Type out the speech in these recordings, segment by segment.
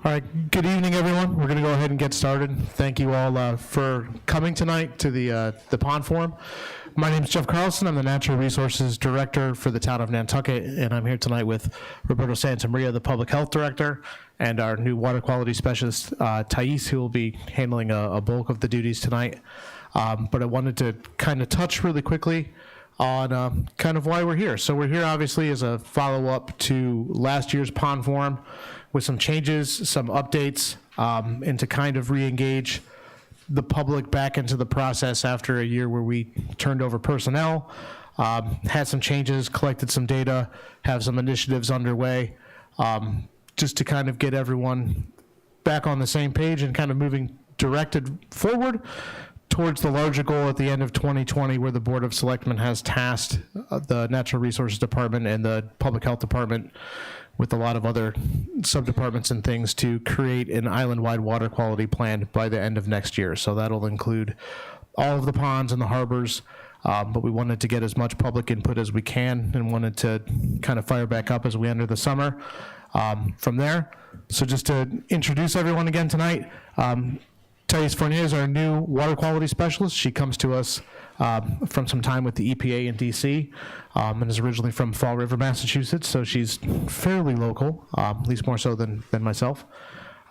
All right, good evening, everyone. We're going to go ahead and get started. Thank you all for coming tonight to the Pond Forum. My name is Jeff Carlson. I'm the Natural Resources Director for the town of Nantucket, and I'm here tonight with Roberto Santamaria, the Public Health Director, and our new Water Quality Specialist, Thais, who will be handling a bulk of the duties tonight. But I wanted to kind of touch really quickly on kind of why we're here. So we're here obviously as a follow-up to last year's Pond Forum with some changes, some updates, and to kind of re-engage the public back into the process after a year where we turned over personnel, had some changes, collected some data, have some initiatives underway, just to kind of get everyone back on the same page and kind of moving directed forward towards the larger goal at the end of 2020, where the Board of Selectmen has tasked the Natural Resources Department and the Public Health Department with a lot of other sub-departments and things to create an island-wide water quality plan by the end of next year. So that'll include all of the ponds and the harbors, but we wanted to get as much public input as we can and wanted to kind of fire back up as we enter the summer from there. So just to introduce everyone again tonight, Thais Fournier is our new water quality specialist. She comes to us from some time with the EPA in DC and is originally from Fall River, Massachusetts, so she's fairly local, at least more so than myself.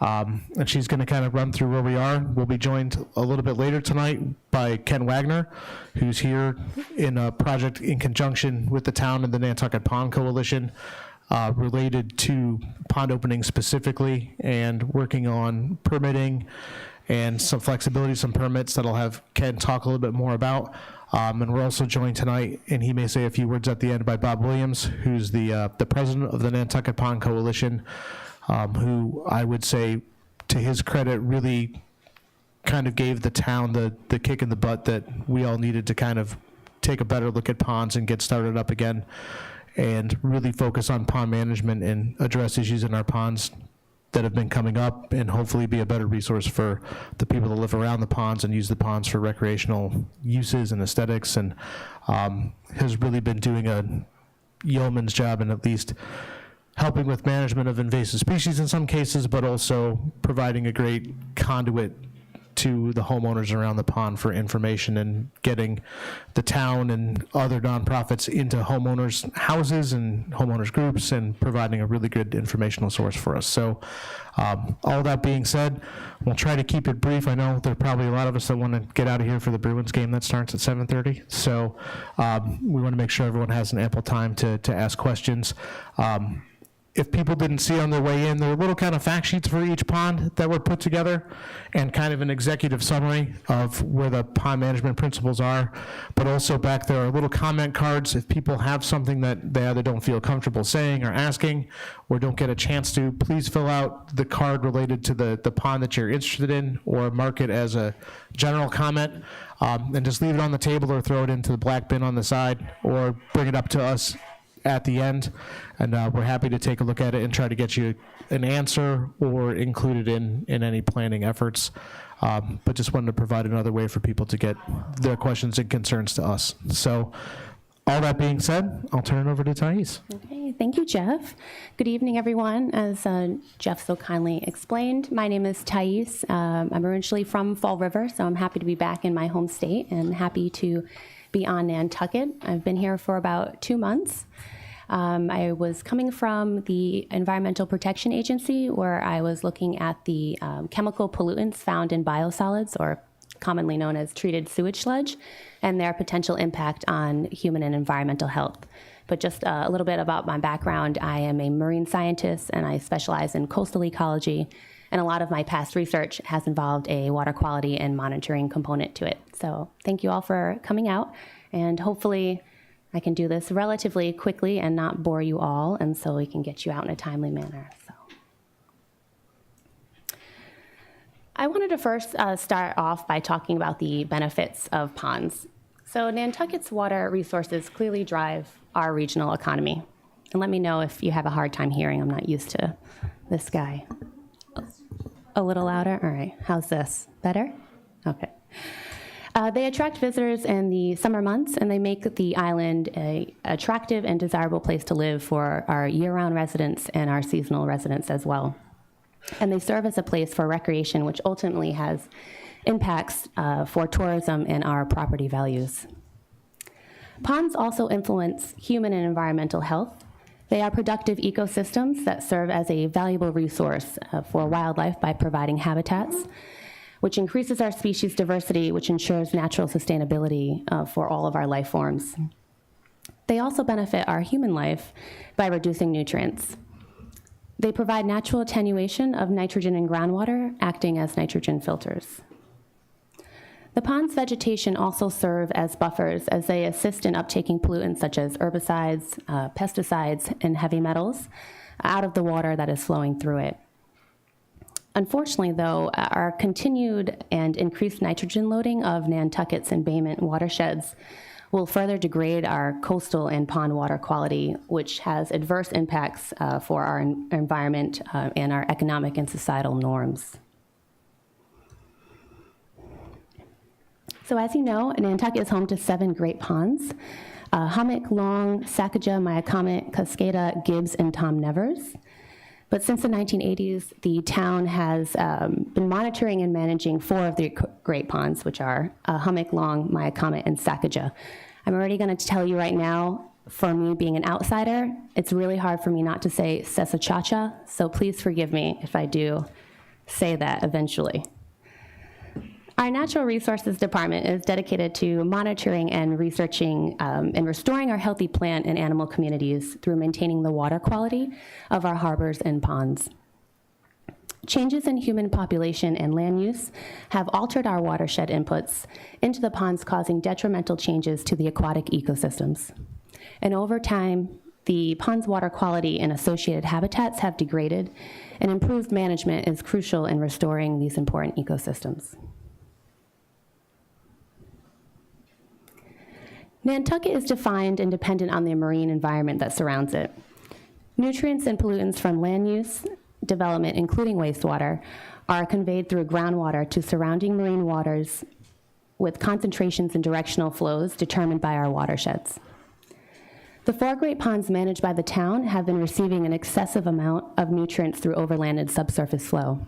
And she's going to kind of run through where we are. We'll be joined a little bit later tonight by Ken Wagner, who's here in a project in conjunction with the town and the Nantucket Pond Coalition related to pond openings specifically and working on permitting and some flexibility, some permits that I'll have Ken talk a little bit more about. And we're also joined tonight, and he may say a few words at the end, by Bob Williams, who's the president of the Nantucket Pond Coalition, who I would say, to his credit, really kind of gave the town the kick in the butt that we all needed to kind of take a better look at ponds and get started up again and really focus on pond management and address issues in our ponds that have been coming up, and hopefully be a better resource for the people that live around the ponds and use the ponds for recreational uses and aesthetics, and has really been doing a yeoman's job in at least helping with management of invasive species in some cases, but also providing a great conduit to the homeowners around the pond for information and getting the town and other nonprofits into homeowners' houses and homeowners' groups and providing a really good informational source for us. So all that being said, we'll try to keep it brief. I know there are probably a lot of us that want to get out of here for the Bruins game that starts at 7:30. So we want to make sure everyone has an ample time to ask questions. If people didn't see on their way in, there are little kind of fact sheets for each pond that were put together and kind of an executive summary of where the pond management principles are. But also back there are little comment cards. If people have something that they either don't feel comfortable saying or asking or don't get a chance to, please fill out the card related to the pond that you're interested in or mark it as a general comment and just leave it on the table or throw it into the black bin on the side or bring it up to us at the end, and we're happy to take a look at it and try to get you an answer or include it in any planning efforts. But just wanted to provide another way for people to get their questions and concerns to us. So all that being said, I'll turn it over to Thais. Okay, thank you, Jeff. Good evening, everyone. As Jeff so kindly explained, my name is Thais. I'm originally from Fall River, so I'm happy to be back in my home state and happy to be on Nantucket. I've been here for about 2 months. I was coming from the Environmental Protection Agency, where I was looking at the chemical pollutants found in biosolids, or commonly known as treated sewage sludge, and their potential impact on human and environmental health. But just a little bit about my background. I am a marine scientist, and I specialize in coastal ecology, and a lot of my past research has involved a water quality and monitoring component to it. So thank you all for coming out, and hopefully I can do this relatively quickly and not bore you all, and so we can get you out in a timely manner. So I wanted to first start off by talking about the benefits of ponds. So Nantucket's water resources clearly drive our regional economy. And let me know if you have a hard time hearing. I'm not used to this guy. A little louder? All right. How's this? Better? Okay. They attract visitors in the summer months, and they make the island an attractive and desirable place to live for our year-round residents and our seasonal residents as well. and they serve as a place for recreation, which ultimately has impacts for tourism and our property values. Ponds also influence human and environmental health. They are productive ecosystems that serve as a valuable resource for wildlife by providing habitats, which increases our species diversity, which ensures natural sustainability for all of our life forms. They also benefit our human life by reducing nutrients. They provide natural attenuation of nitrogen in groundwater, acting as nitrogen filters. The pond's vegetation also serve as buffers as they assist in uptaking pollutants such as herbicides, pesticides, and heavy metals out of the water that is flowing through it. Unfortunately, though, our continued and increased nitrogen loading of Nantuckets and Bayment watersheds will further degrade our coastal and pond water quality, which has adverse impacts for our environment and our economic and societal norms. So as you know, Nantucket is home to 7 great ponds: Hummock, Long, Sacagawea, Management, Cascada, Gibbs, and Tom Nevers. But since the 1980s, the town has been monitoring and managing 4 of the great ponds, which are Hummock, Long, Management, and Sacagawea. I'm already going to tell you right now, for me being an outsider, it's really hard for me not to say Sessachacha, so please forgive me if I do say that eventually. Our Natural Resources Department is dedicated to monitoring and researching and restoring our healthy plant and animal communities through maintaining the water quality of our harbors and ponds. Changes in human population and land use have altered our watershed inputs into the ponds, causing detrimental changes to the aquatic ecosystems. And over time, the pond's water quality and associated habitats have degraded, and improved management is crucial in restoring these important ecosystems. Nantucket is defined and dependent on the marine environment that surrounds it. Nutrients and pollutants from land use, development, including wastewater, are conveyed through groundwater to surrounding marine waters with concentrations and directional flows determined by our watersheds. The 4 great ponds managed by the town have been receiving an excessive amount of nutrients through overlanded subsurface flow.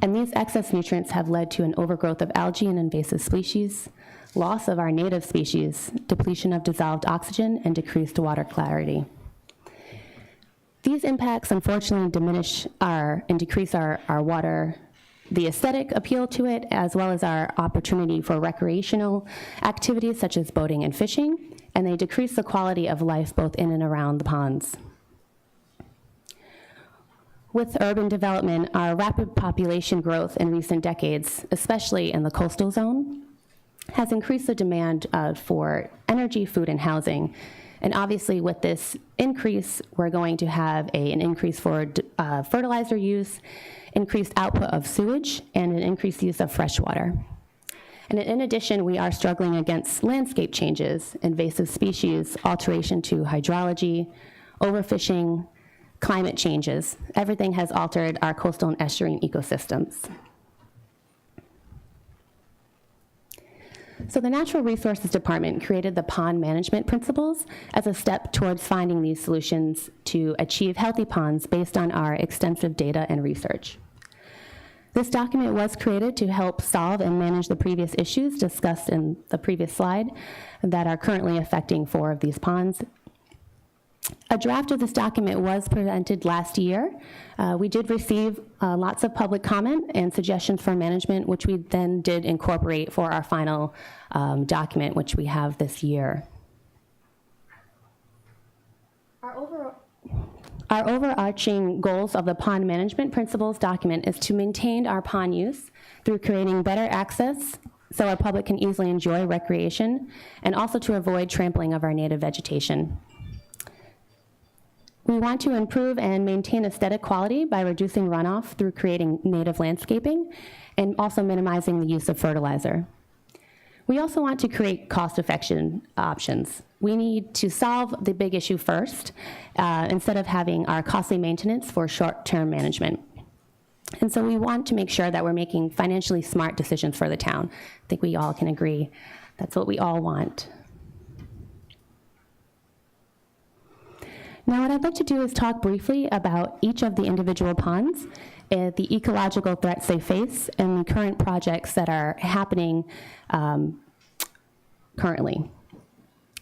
And these excess nutrients have led to an overgrowth of algae and invasive species, loss of our native species, depletion of dissolved oxygen, and decreased water clarity. These impacts unfortunately diminish and decrease our water, the aesthetic appeal to it, as well as our opportunity for recreational activities such as boating and fishing, and they decrease the quality of life both in and around the ponds. With urban development, our rapid population growth in recent decades, especially in the coastal zone, has increased the demand for energy, food, and housing. And obviously with this increase, we're going to have an increase for fertilizer use, increased output of sewage, and an increased use of fresh water. And in addition, we are struggling against landscape changes, invasive species, alteration to hydrology, overfishing, climate changes. Everything has altered our coastal and estuarine ecosystems. So the Natural Resources Department created the pond management principles as a step towards finding these solutions to achieve healthy ponds based on our extensive data and research. This document was created to help solve and manage the previous issues discussed in the previous slide that are currently affecting 4 of these ponds. A draft of this document was presented last year. We did receive lots of public comment and suggestions from management, which we then did incorporate for our final document, which we have this year. Our overarching goals of the pond management principles document is to maintain our pond use through creating better access so our public can easily enjoy recreation, and also to avoid trampling of our native vegetation. We want to improve and maintain aesthetic quality by reducing runoff through creating native landscaping and also minimizing the use of fertilizer. We also want to create cost-effective options. We need to solve the big issue first instead of having our costly maintenance for short-term management. And so we want to make sure that we're making financially smart decisions for the town. I think we all can agree that's what we all want. Now, what I'd like to do is talk briefly about each of the individual ponds, the ecological threats they face, and the current projects that are happening currently.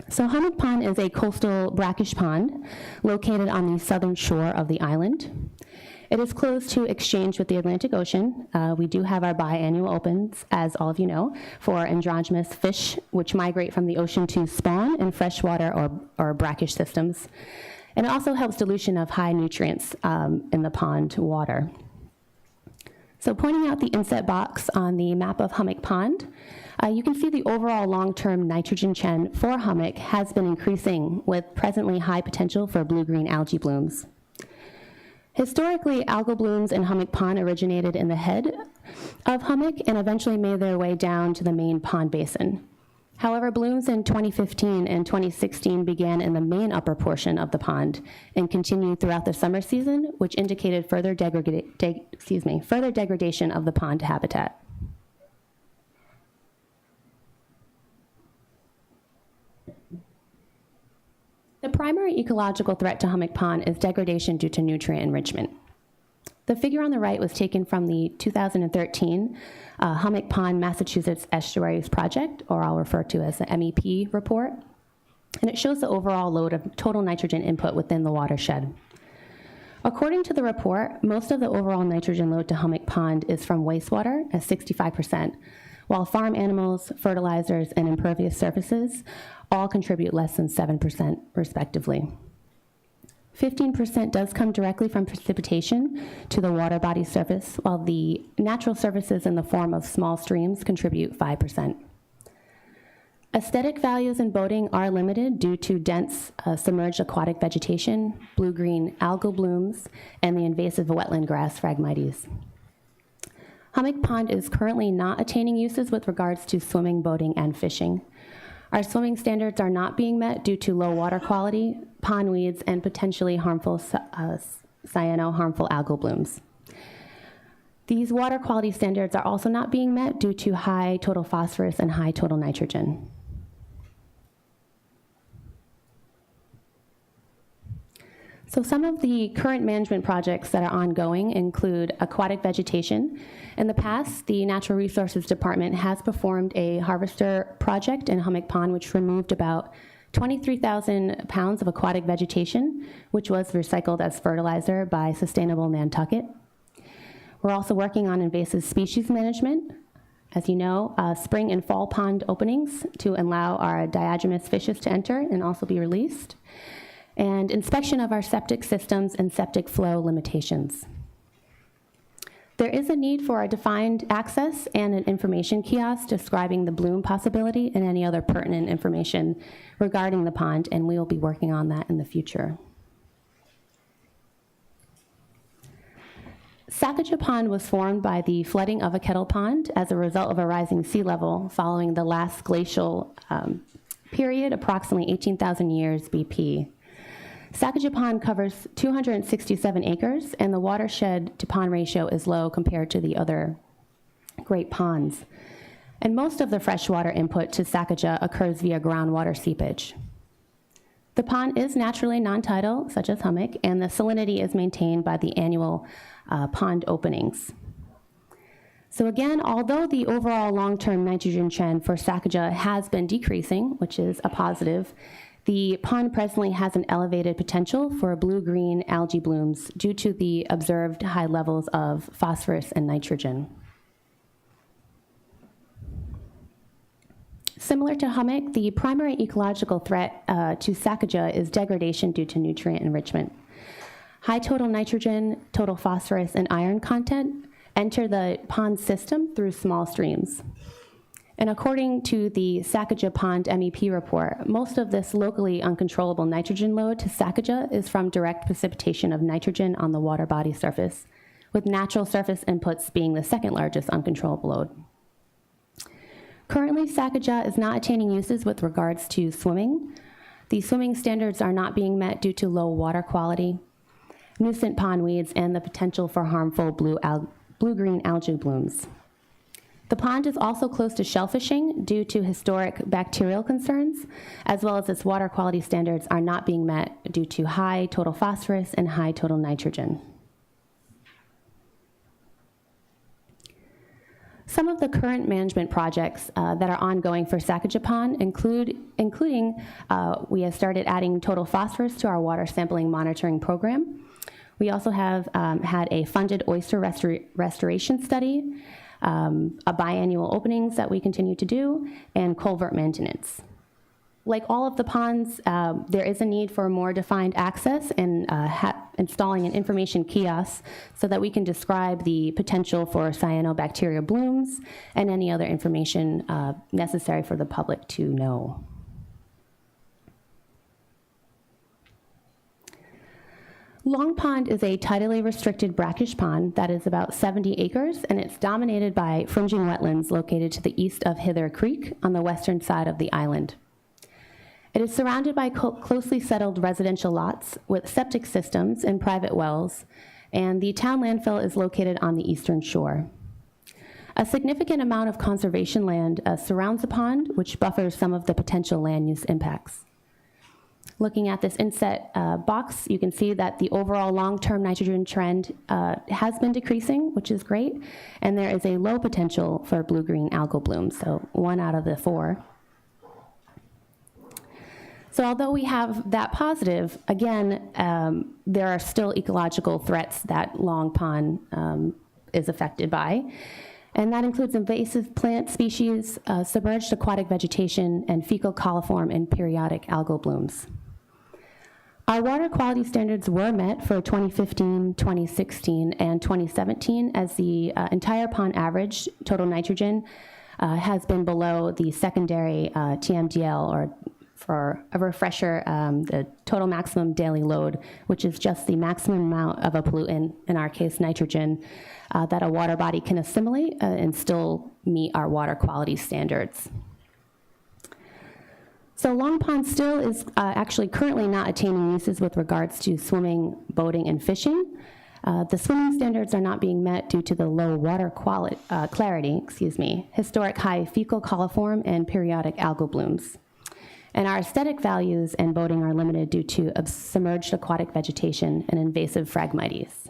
So Hummock Pond is a coastal brackish pond located on the southern shore of the island. It is closed to exchange with the Atlantic Ocean. We do have our biannual opens, as all of you know, for androgynous fish, which migrate from the ocean to spawn in freshwater or brackish systems. And it also helps dilution of high nutrients in the pond water. So pointing out the inset box on the map of Hummock Pond, you can see the overall long-term nitrogen trend for Hummock has been increasing with presently high potential for blue-green algae blooms. Historically, algal blooms in Hummock Pond originated in the head of Hummock and eventually made their way down to the main pond basin. However, blooms in 2015 and 2016 began in the main upper portion of the pond and continued throughout the summer season, which indicated further degradation of the pond habitat. The primary ecological threat to Hummock Pond is degradation due to nutrient enrichment. The figure on the right was taken from the 2013 Hummock Pond, Massachusetts Estuaries Project, or I'll refer to as the MEP report, and it shows the overall load of total nitrogen input within the watershed. According to the report, most of the overall nitrogen load to Hummock Pond is from wastewater at 65%, while farm animals, fertilizers, and impervious surfaces all contribute less than 7%, respectively. 15% does come directly from precipitation to the water body surface, while the natural surfaces in the form of small streams contribute 5%. Aesthetic values in boating are limited due to dense submerged aquatic vegetation, blue-green algal blooms, and the invasive wetland grass Phragmites. Hummock Pond is currently not attaining uses with regards to swimming, boating, and fishing. Our swimming standards are not being met due to low water quality, pond weeds, and potentially harmful cyano-harmful algal blooms. These water quality standards are also not being met due to high total phosphorus and high total nitrogen. So some of the current management projects that are ongoing include aquatic vegetation. In the past, the Natural Resources Department has performed a harvester project in Hummock Pond, which removed about 23,000 pounds of aquatic vegetation, which was recycled as fertilizer by Sustainable Nantucket. We're also working on invasive species management. As you know, spring and fall pond openings to allow our diagenous fishes to enter and also be released, and inspection of our septic systems and septic flow limitations. There is a need for a defined access and an information kiosk describing the bloom possibility and any other pertinent information regarding the pond, and we will be working on that in the future. Sacagawea Pond was formed by the flooding of a kettle pond as a result of a rising sea level following the last glacial period, approximately 18,000 years BP. Sacagawea Pond covers 267 acres, and the watershed to pond ratio is low compared to the other great ponds. And most of the freshwater input to Sacagawea occurs via groundwater seepage. The pond is naturally non-tidal, such as Hummock, and the salinity is maintained by the annual pond openings. So again, although the overall long-term nitrogen trend for Sacagawea has been decreasing, which is a positive, the pond presently has an elevated potential for blue-green algae blooms due to the observed high levels of phosphorus and nitrogen. Similar to Hummock, the primary ecological threat to Sacagawea is degradation due to nutrient enrichment. High total nitrogen, total phosphorus, and iron content enter the pond system through small streams. And according to the Sacagawea Pond MEP report, most of this locally uncontrollable nitrogen load to Sacagawea is from direct precipitation of nitrogen on the water body surface, with natural surface inputs being the second largest uncontrollable load. Currently, Sacagawea is not attaining uses with regards to swimming. The swimming standards are not being met due to low water quality, nuisance pond weeds, and the potential for harmful blue-green algae blooms. The pond is also close to shellfishing due to historic bacterial concerns, as well as its water quality standards are not being met due to high total phosphorus and high total nitrogen. Some of the current management projects that are ongoing for Sacagawea Pond including we have started adding total phosphorus to our water sampling monitoring program. We also have had a funded oyster restoration study, a biannual openings that we continue to do, and culvert maintenance. Like all of the ponds, there is a need for more defined access and installing an information kiosk so that we can describe the potential for cyanobacteria blooms and any other information necessary for the public to know. Long Pond is a tidally restricted brackish pond that is about 70 acres, and it's dominated by fringing wetlands located to the east of Hither Creek on the western side of the island. It is surrounded by closely settled residential lots with septic systems and private wells, and the town landfill is located on the eastern shore. A significant amount of conservation land surrounds the pond, which buffers some of the potential land use impacts. Looking at this inset box, you can see that the overall long-term nitrogen trend has been decreasing, which is great, and there is a low potential for blue-green algal blooms, so 1 out of the 4. So although we have that positive, again, there are still ecological threats that Long Pond is affected by, and that includes invasive plant species, submerged aquatic vegetation, and fecal coliform and periodic algal blooms. Our water quality standards were met for 2015, 2016, and 2017 as the entire pond average total nitrogen has been below the secondary TMDL, or for a refresher, the total maximum daily load, which is just the maximum amount of a pollutant, in our case nitrogen, that a water body can assimilate and still meet our water quality standards. So Long Pond still is actually currently not attaining uses with regards to swimming, boating, and fishing. The swimming standards are not being met due to the low water clarity, historic high fecal coliform, and periodic algal blooms. And our aesthetic values and boating are limited due to submerged aquatic vegetation and invasive Phragmites.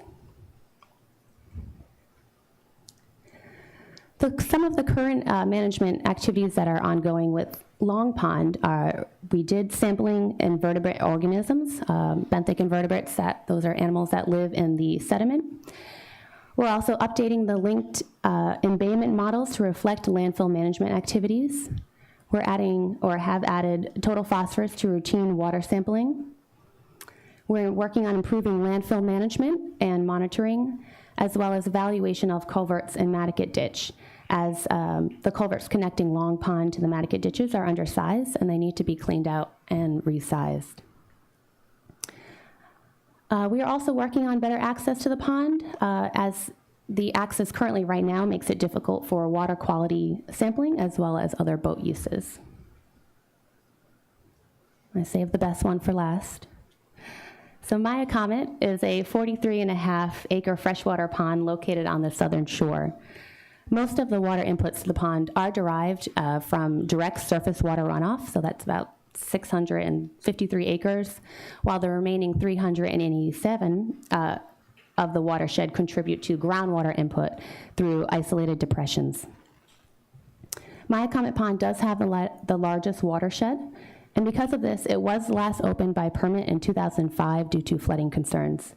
Some of the current management activities that are ongoing with Long Pond are, we did sampling invertebrate organisms, benthic invertebrates, those are animals that live in the sediment. We're also updating the linked embayment models to reflect landfill management activities. We're adding, or have added, total phosphorus to routine water sampling. We're working on improving landfill management and monitoring, as well as evaluation of culverts and Nantucket ditch, as the culverts connecting Long Pond to the Nantucket ditches are undersized and they need to be cleaned out and resized. We are also working on better access to the pond, as the access currently right now makes it difficult for water quality sampling as well as other boat uses. I saved the best one for last. So Maya Comet is a 43.5 acre freshwater pond located on the southern shore. Most of the water inputs to the pond are derived from direct surface water runoff, so that's about 653 acres, while the remaining 387 of the watershed contribute to groundwater input through isolated depressions. Maya Comet Pond does have the largest watershed, and because of this, it was last opened by permit in 2005 due to flooding concerns.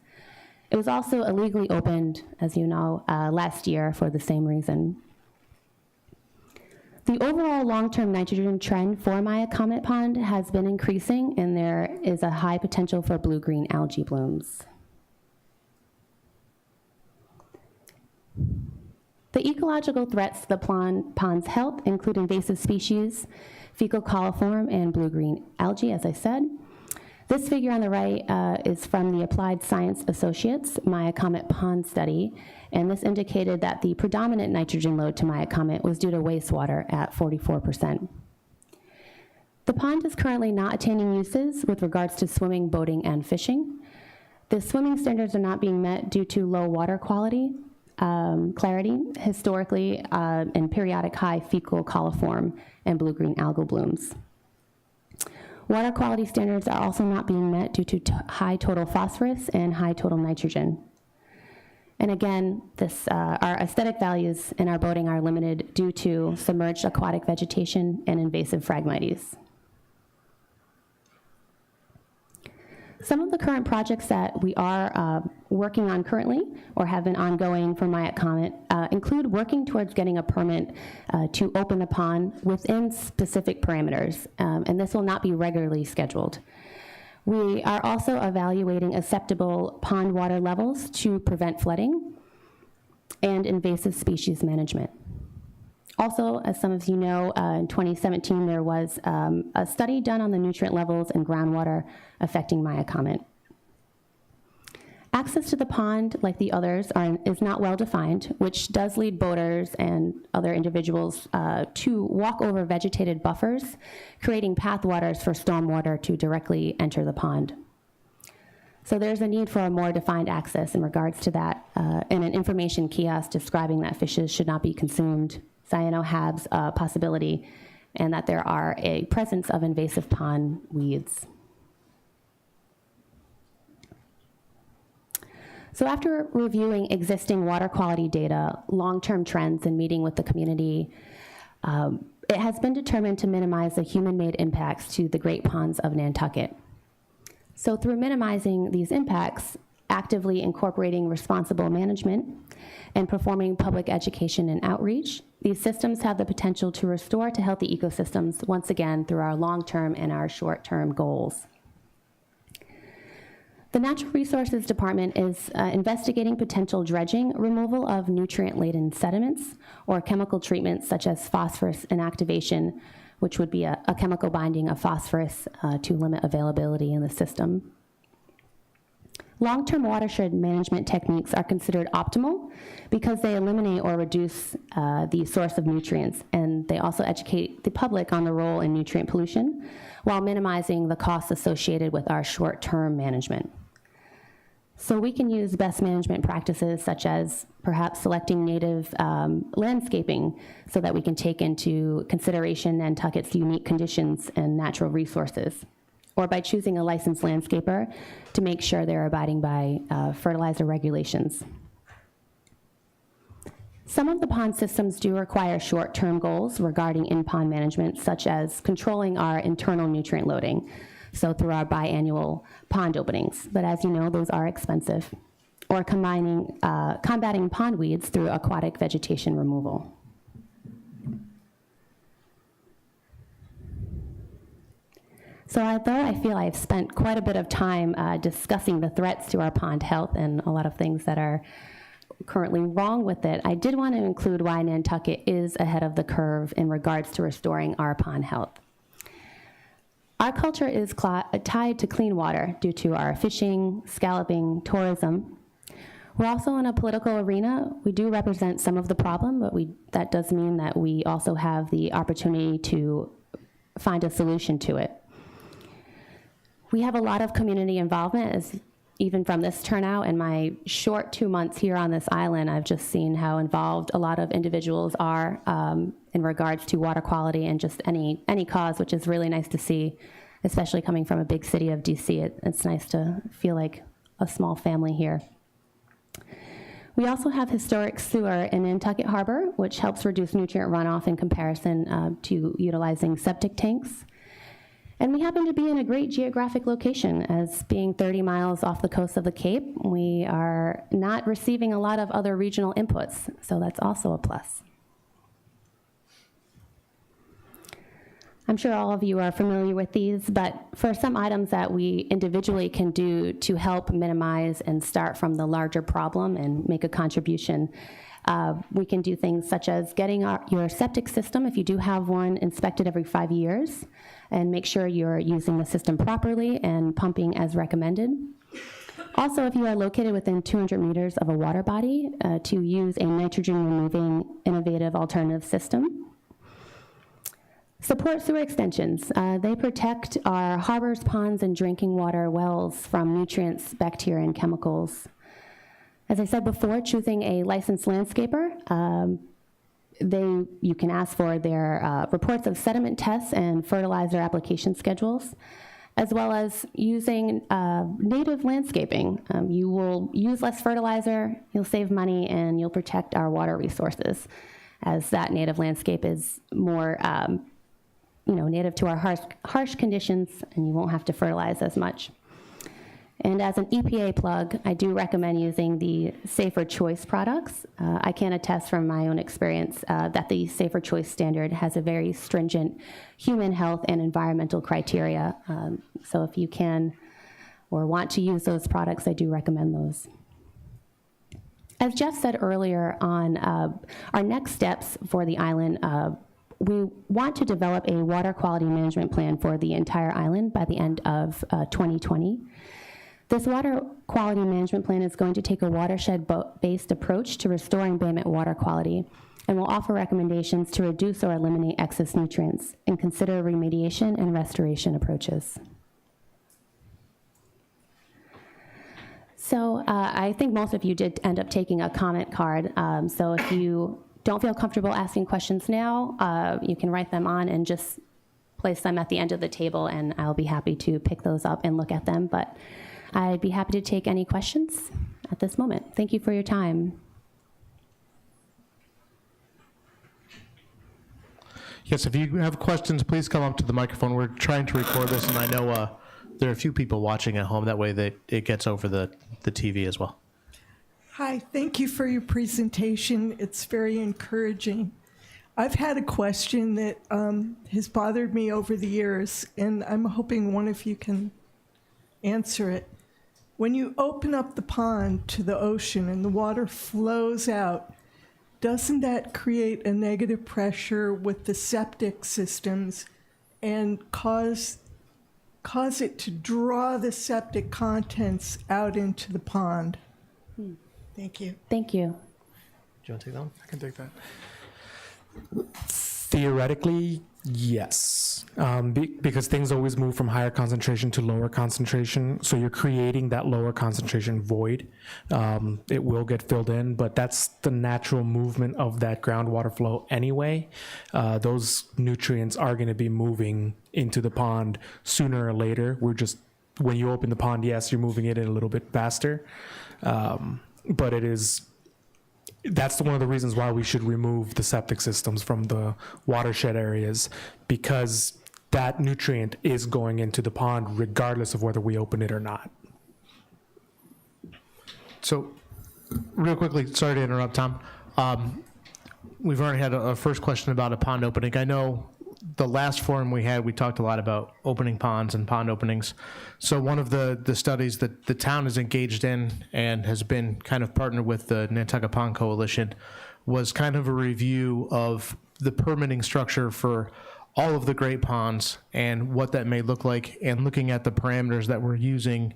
It was also illegally opened, as you know, last year for the same reason. The overall long-term nitrogen trend for Maya Comet Pond has been increasing, and there is a high potential for blue-green algae blooms. The ecological threats to the pond's health include invasive species, fecal coliform, and blue-green algae, as I said. This figure on the right is from the Applied Science Associates Maya Comet Pond study, and this indicated that the predominant nitrogen load to Maya Comet was due to wastewater at 44%. The pond is currently not attaining uses with regards to swimming, boating, and fishing. The swimming standards are not being met due to low water quality, clarity, historically, and periodic high fecal coliform and blue-green algal blooms. Water quality standards are also not being met due to high total phosphorus and high total nitrogen. And again, our aesthetic values in our boating are limited due to submerged aquatic vegetation and invasive Phragmites. Some of the current projects that we are working on currently or have been ongoing for Myatt Comet include working towards getting a permit to open the pond within specific parameters, and this will not be regularly scheduled. We are also evaluating acceptable pond water levels to prevent flooding and invasive species management. Also, as some of you know, in 2017, there was a study done on the nutrient levels in groundwater affecting Myatt Comet. Access to the pond, like the others, is not well defined, which does lead boaters and other individuals to walk over vegetated buffers, creating pathwaters for stormwater to directly enter the pond. So there's a need for a more defined access in regards to that, and an information kiosk describing that fishes should not be consumed, cyanohabs a possibility, and that there are a presence of invasive pond weeds. So after reviewing existing water quality data, long-term trends, and meeting with the community, it has been determined to minimize the human-made impacts to the Great Ponds of Nantucket. So through minimizing these impacts, actively incorporating responsible management, and performing public education and outreach, these systems have the potential to restore to healthy ecosystems once again through our long-term and our short-term goals. The Natural Resources Department is investigating potential dredging, removal of nutrient-laden sediments, or chemical treatments such as phosphorus inactivation, which would be a chemical binding of phosphorus to limit availability in the system. Long-term watershed management techniques are considered optimal because they eliminate or reduce the source of nutrients, and they also educate the public on the role in nutrient pollution while minimizing the costs associated with our short-term management. So we can use best management practices such as perhaps selecting native landscaping so that we can take into consideration Nantucket's unique conditions and natural resources, or by choosing a licensed landscaper to make sure they're abiding by fertilizer regulations. Some of the pond systems do require short-term goals regarding in-pond management, such as controlling our internal nutrient loading, so through our biannual pond openings. But as you know, those are expensive. Or combating pond weeds through aquatic vegetation removal. So although I feel I've spent quite a bit of time discussing the threats to our pond health and a lot of things that are currently wrong with it, I did want to include why Nantucket is ahead of the curve in regards to restoring our pond health. Our culture is tied to clean water due to our fishing, scalloping, tourism. We're also in a political arena. We do represent some of the problem, but that does mean that we also have the opportunity to find a solution to it. We have a lot of community involvement, as even from this turnout. In my short 2 months here on this island, I've just seen how involved a lot of individuals are in regards to water quality and just any cause, which is really nice to see, especially coming from a big city of DC. It's nice to feel like a small family here. We also have historic sewer in Nantucket Harbor, which helps reduce nutrient runoff in comparison to utilizing septic tanks. And we happen to be in a great geographic location, as being 30 miles off the coast of the Cape. We are not receiving a lot of other regional inputs, so that's also a plus. I'm sure all of you are familiar with these, but for some items that we individually can do to help minimize and start from the larger problem and make a contribution, we can do things such as getting your septic system, if you do have one, inspected every 5 years, and make sure you're using the system properly and pumping as recommended. Also, if you are located within 200 meters of a water body, to use a nitrogen-removing innovative alternative system. Support sewer extensions. They protect our harbors, ponds, and drinking water wells from nutrients, bacteria, and chemicals. As I said before, choosing a licensed landscaper, you can ask for their reports of sediment tests and fertilizer application schedules, as well as using native landscaping. You will use less fertilizer, you'll save money, and you'll protect our water resources, as that native landscape is more native to our harsh conditions, and you won't have to fertilize as much. And as an EPA plug, I do recommend using the Safer Choice products. I can attest from my own experience that the Safer Choice standard has a very stringent human health and environmental criteria. So if you can or want to use those products, I do recommend those. As Jeff said earlier on our next steps for the island, we want to develop a water quality management plan for the entire island by the end of 2020. This water quality management plan is going to take a watershed-based approach to restoring Bayment water quality, and will offer recommendations to reduce or eliminate excess nutrients and consider remediation and restoration approaches. So I think most of you did end up taking a comment card. So if you don't feel comfortable asking questions now, you can write them on and just place them at the end of the table, and I'll be happy to pick those up and look at them. But I'd be happy to take any questions at this moment. Thank you for your time. Yes, if you have questions, please come up to the microphone. We're trying to record this, and I know there are a few people watching at home. That way that it gets over the TV as well. Hi, thank you for your presentation. It's very encouraging. I've had a question that has bothered me over the years, and I'm hoping one of you can answer it. When you open up the pond to the ocean and the water flows out, doesn't that create a negative pressure with the septic systems and cause it to draw the septic contents out into the pond? Thank you. Thank you. Do you want to take that one? I can take that. Theoretically, yes, because things always move from higher concentration to lower concentration, so you're creating that lower concentration void. It will get filled in, but that's the natural movement of that groundwater flow anyway. Those nutrients are going to be moving into the pond sooner or later. When you open the pond, yes, you're moving it in a little bit faster, but that's one of the reasons why we should remove the septic systems from the watershed areas, because that nutrient is going into the pond regardless of whether we open it or not. So, real quickly, sorry to interrupt, Tom. We've already had a first question about a pond opening. I know the last forum we had, we talked a lot about opening ponds and pond openings. So one of the studies that the town is engaged in and has been kind of partnered with the Nantucket Pond Coalition was kind of a review of the permitting structure for all of the great ponds and what that may look like, and looking at the parameters that we're using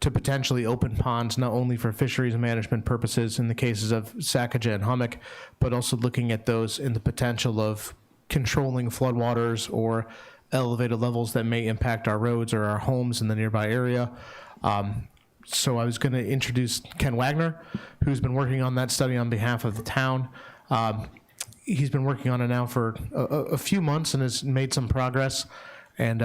to potentially open ponds, not only for fisheries management purposes in the cases of Sacagawea and Hummock, but also looking at those in the potential of controlling floodwaters or elevated levels that may impact our roads or our homes in the nearby area. So I was going to introduce Ken Wagner, who's been working on that study on behalf of the town. He's been working on it now for a few months and has made some progress. And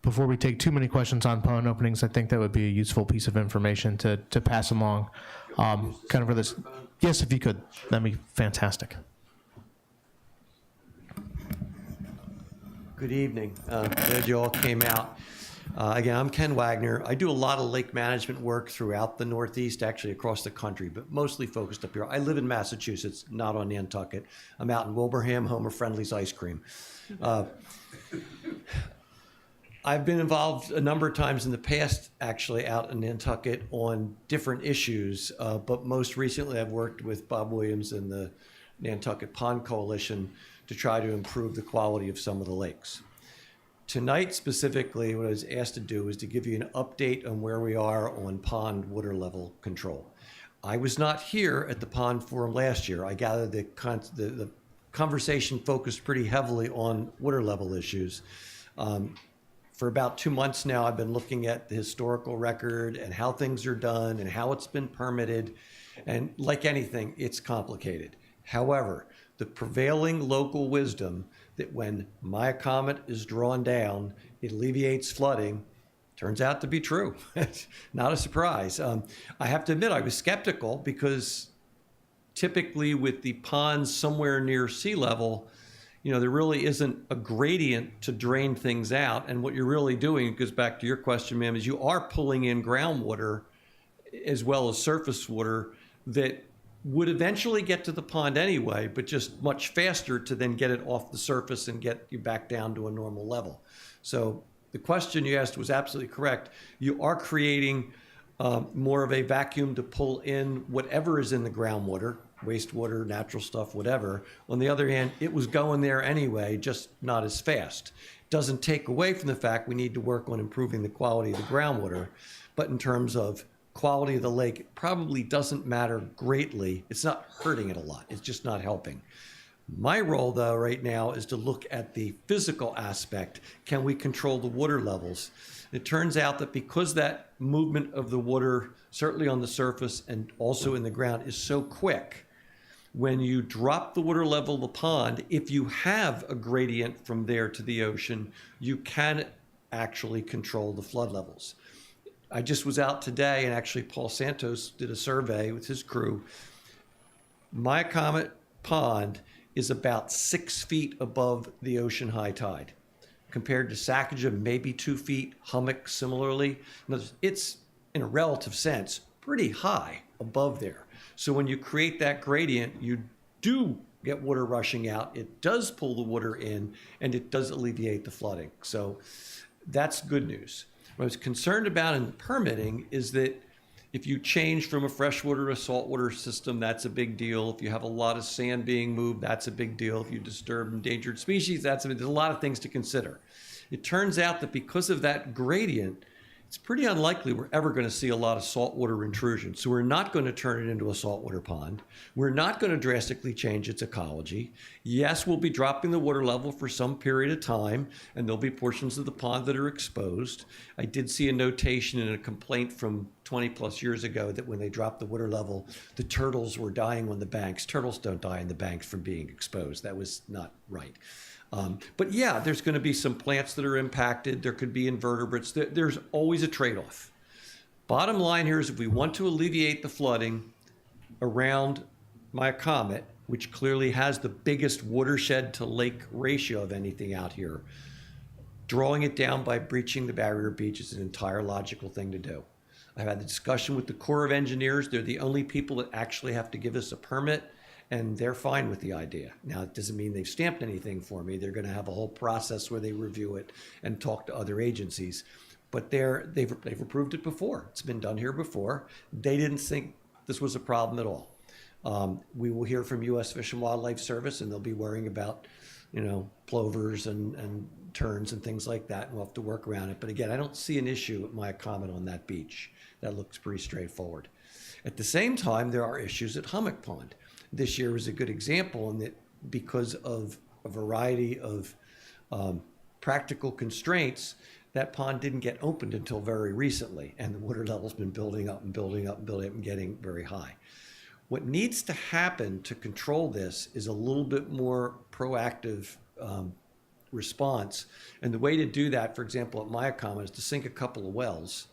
before we take too many questions on pond openings, I think that would be a useful piece of information to pass along. Kind of for this. Yes, if you could, that'd be fantastic. Good evening. Glad you all came out. Again, I'm Ken Wagner. I do a lot of lake management work throughout the Northeast, actually across the country, but mostly focused up here. I live in Massachusetts, not on Nantucket. I'm out in Wilbraham, home of Friendly's Ice Cream. I've been involved a number of times in the past, actually, out in Nantucket on different issues, but most recently I've worked with Bob Williams and the Nantucket Pond Coalition to try to improve the quality of some of the lakes. Tonight, specifically, what I was asked to do is to give you an update on where we are on pond water level control. I was not here at the pond forum last year. I gather the conversation focused pretty heavily on water level issues. For about 2 months now, I've been looking at the historical record and how things are done and how it's been permitted. And like anything, it's complicated. However, the prevailing local wisdom that when Maya Comet is drawn down, it alleviates flooding, turns out to be true. It's not a surprise. I have to admit, I was skeptical because typically with the ponds somewhere near sea level, there really isn't a gradient to drain things out. And what you're really doing, it goes back to your question, ma'am, is you are pulling in groundwater as well as surface water that would eventually get to the pond anyway, but just much faster to then get it off the surface and get you back down to a normal level. So the question you asked was absolutely correct. You are creating more of a vacuum to pull in whatever is in the groundwater, wastewater, natural stuff, whatever. On the other hand, it was going there anyway, just not as fast. Doesn't take away from the fact we need to work on improving the quality of the groundwater, but in terms of quality of the lake, it probably doesn't matter greatly. It's not hurting it a lot. It's just not helping. My role, though, right now is to look at the physical aspect. Can we control the water levels? It turns out that because that movement of the water, certainly on the surface and also in the ground, is so quick, when you drop the water level of the pond, if you have a gradient from there to the ocean, you can actually control the flood levels. I just was out today, and actually Paul Santos did a survey with his crew. Maya Comet Pond is about 6 feet above the ocean high tide, compared to Sacagawea, maybe 2 feet, Hummock similarly. It's, in a relative sense, pretty high above there. So when you create that gradient, you do get water rushing out. It does pull the water in, and it does alleviate the flooding. So that's good news. What I was concerned about in the permitting is that if you change from a freshwater to a saltwater system, that's a big deal. If you have a lot of sand being moved, that's a big deal. If you disturb endangered species, there's a lot of things to consider. It turns out that because of that gradient, it's pretty unlikely we're ever going to see a lot of saltwater intrusion. So we're not going to turn it into a saltwater pond. We're not going to drastically change its ecology. Yes, we'll be dropping the water level for some period of time, and there'll be portions of the pond that are exposed. I did see a notation in a complaint from 20 plus years ago that when they dropped the water level, the turtles were dying on the banks. Turtles don't die on the banks from being exposed. That was not right. But yeah, there's going to be some plants that are impacted. There could be invertebrates. There's always a trade-off. Bottom line here is if we want to alleviate the flooding around Maya Comet, which clearly has the biggest watershed to lake ratio of anything out here, drawing it down by breaching the barrier beach is an entire logical thing to do. I've had the discussion with the Corps of Engineers. They're the only people that actually have to give us a permit, and they're fine with the idea. Now, it doesn't mean they've stamped anything for me. They're going to have a whole process where they review it and talk to other agencies. But they've approved it before. It's been done here before. They didn't think this was a problem at all. We will hear from U.S. Fish and Wildlife Service, and they'll be worrying about, plovers and terns and things like that, and we'll have to work around it. But again, I don't see an issue with Maya Comet on that beach. That looks pretty straightforward. At the same time, there are issues at Hummock Pond. This year was a good example in that because of a variety of practical constraints, that pond didn't get opened until very recently, and the water level's been building up and building up and building up and getting very high. What needs to happen to control this is a little bit more proactive response. And the way to do that, for example, at Maya Comet, is to sink a couple of wells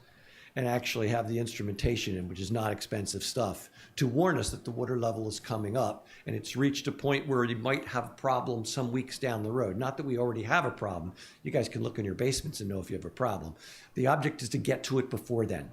and actually have the instrumentation in, which is not expensive stuff, to warn us that the water level is coming up and it's reached a point where you might have a problem some weeks down the road. Not that we already have a problem. You guys can look in your basements and know if you have a problem. The object is to get to it before then.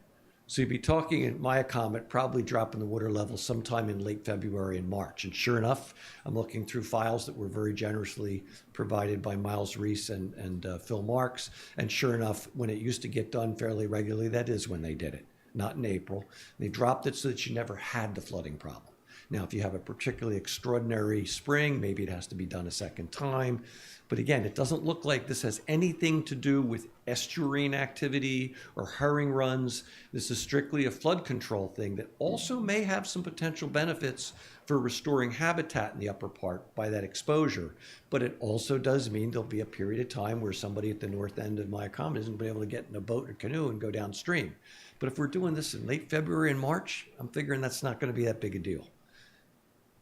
So you'd be talking at Maya Comet, probably dropping the water level sometime in late February and March. And sure enough, I'm looking through files that were very generously provided by Miles Reese and Phil Marks. And sure enough, when it used to get done fairly regularly, that is when they did it, not in April. They dropped it so that you never had the flooding problem. Now, if you have a particularly extraordinary spring, maybe it has to be done a second time. But again, it doesn't look like this has anything to do with estuarine activity or herring runs. This is strictly a flood control thing that also may have some potential benefits for restoring habitat in the upper part by that exposure. But it also does mean there'll be a period of time where somebody at the north end of Maya Comet isn't going to be able to get in a boat or canoe and go downstream, But if we're doing this in late February and March, I'm figuring that's not going to be that big a deal.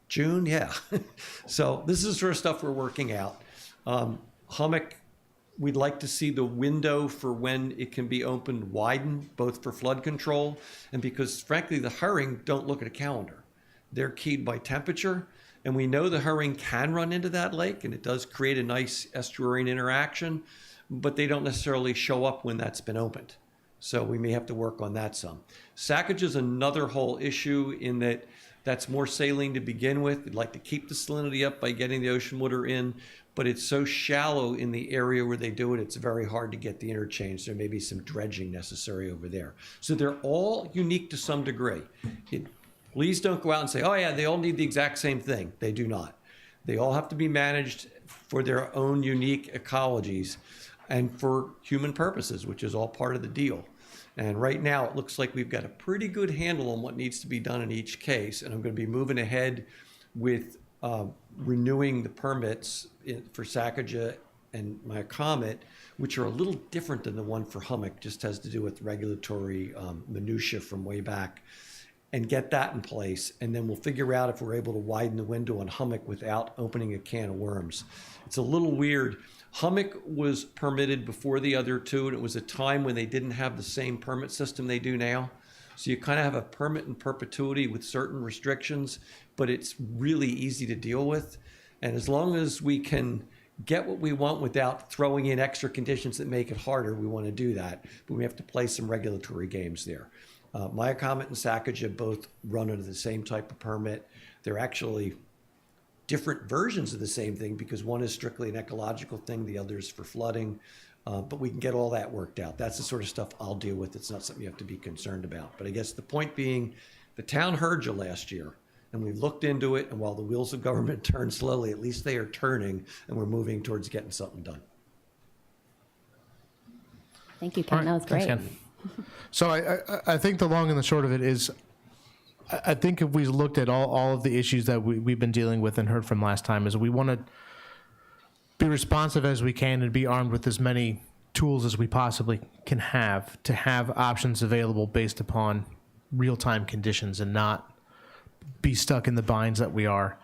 June, yeah. So this is the sort of stuff we're working out. Hummock, we'd like to see the window for when it can be opened widen, both for flood control and because, frankly, the herring don't look at a calendar. They're keyed by temperature, and we know the herring can run into that lake, and it does create a nice estuarine interaction, but they don't necessarily show up when that's been opened. So we may have to work on that some. Saccage is another whole issue in that that's more saline to begin with. We'd like to keep the salinity up by getting the ocean water in, but it's so shallow in the area where they do it, it's very hard to get the interchange. There may be some dredging necessary over there. So they're all unique to some degree. Please don't go out and say, oh yeah, they all need the exact same thing. They do not. They all have to be managed for their own unique ecologies and for human purposes, which is all part of the deal. And right now, it looks like we've got a pretty good handle on what needs to be done in each case. And I'm going to be moving ahead with renewing the permits for Sacagawea and Nantucket, which are a little different than the one for Hummock, just has to do with regulatory minutia from way back, and get that in place. And then we'll figure out if we're able to widen the window on Hummock without opening a can of worms. It's a little weird. Hummock was permitted before the other two, and it was a time when they didn't have the same permit system they do now. So you kind of have a permit in perpetuity with certain restrictions, but it's really easy to deal with. And as long as we can get what we want without throwing in extra conditions that make it harder, we want to do that. But we have to play some regulatory games there. Nantucket and Sacagawea both run under the same type of permit. They're actually different versions of the same thing because one is strictly an ecological thing, the other is for flooding. But we can get all that worked out. That's the sort of stuff I'll deal with. It's not something you have to be concerned about. But I guess the point being, the town heard you last year, and we've looked into it, and while the wheels of government turn slowly, at least they are turning, and we're moving towards getting something done. Thank you, Ken. That was great. Thanks, Ken. So I think the long and the short of it is, I think if we looked at all of the issues that we've been dealing with and heard from last time, is we want to be responsive as we can and be armed with as many tools as we possibly can have to have options available based upon real-time conditions and not be stuck in the binds that we are.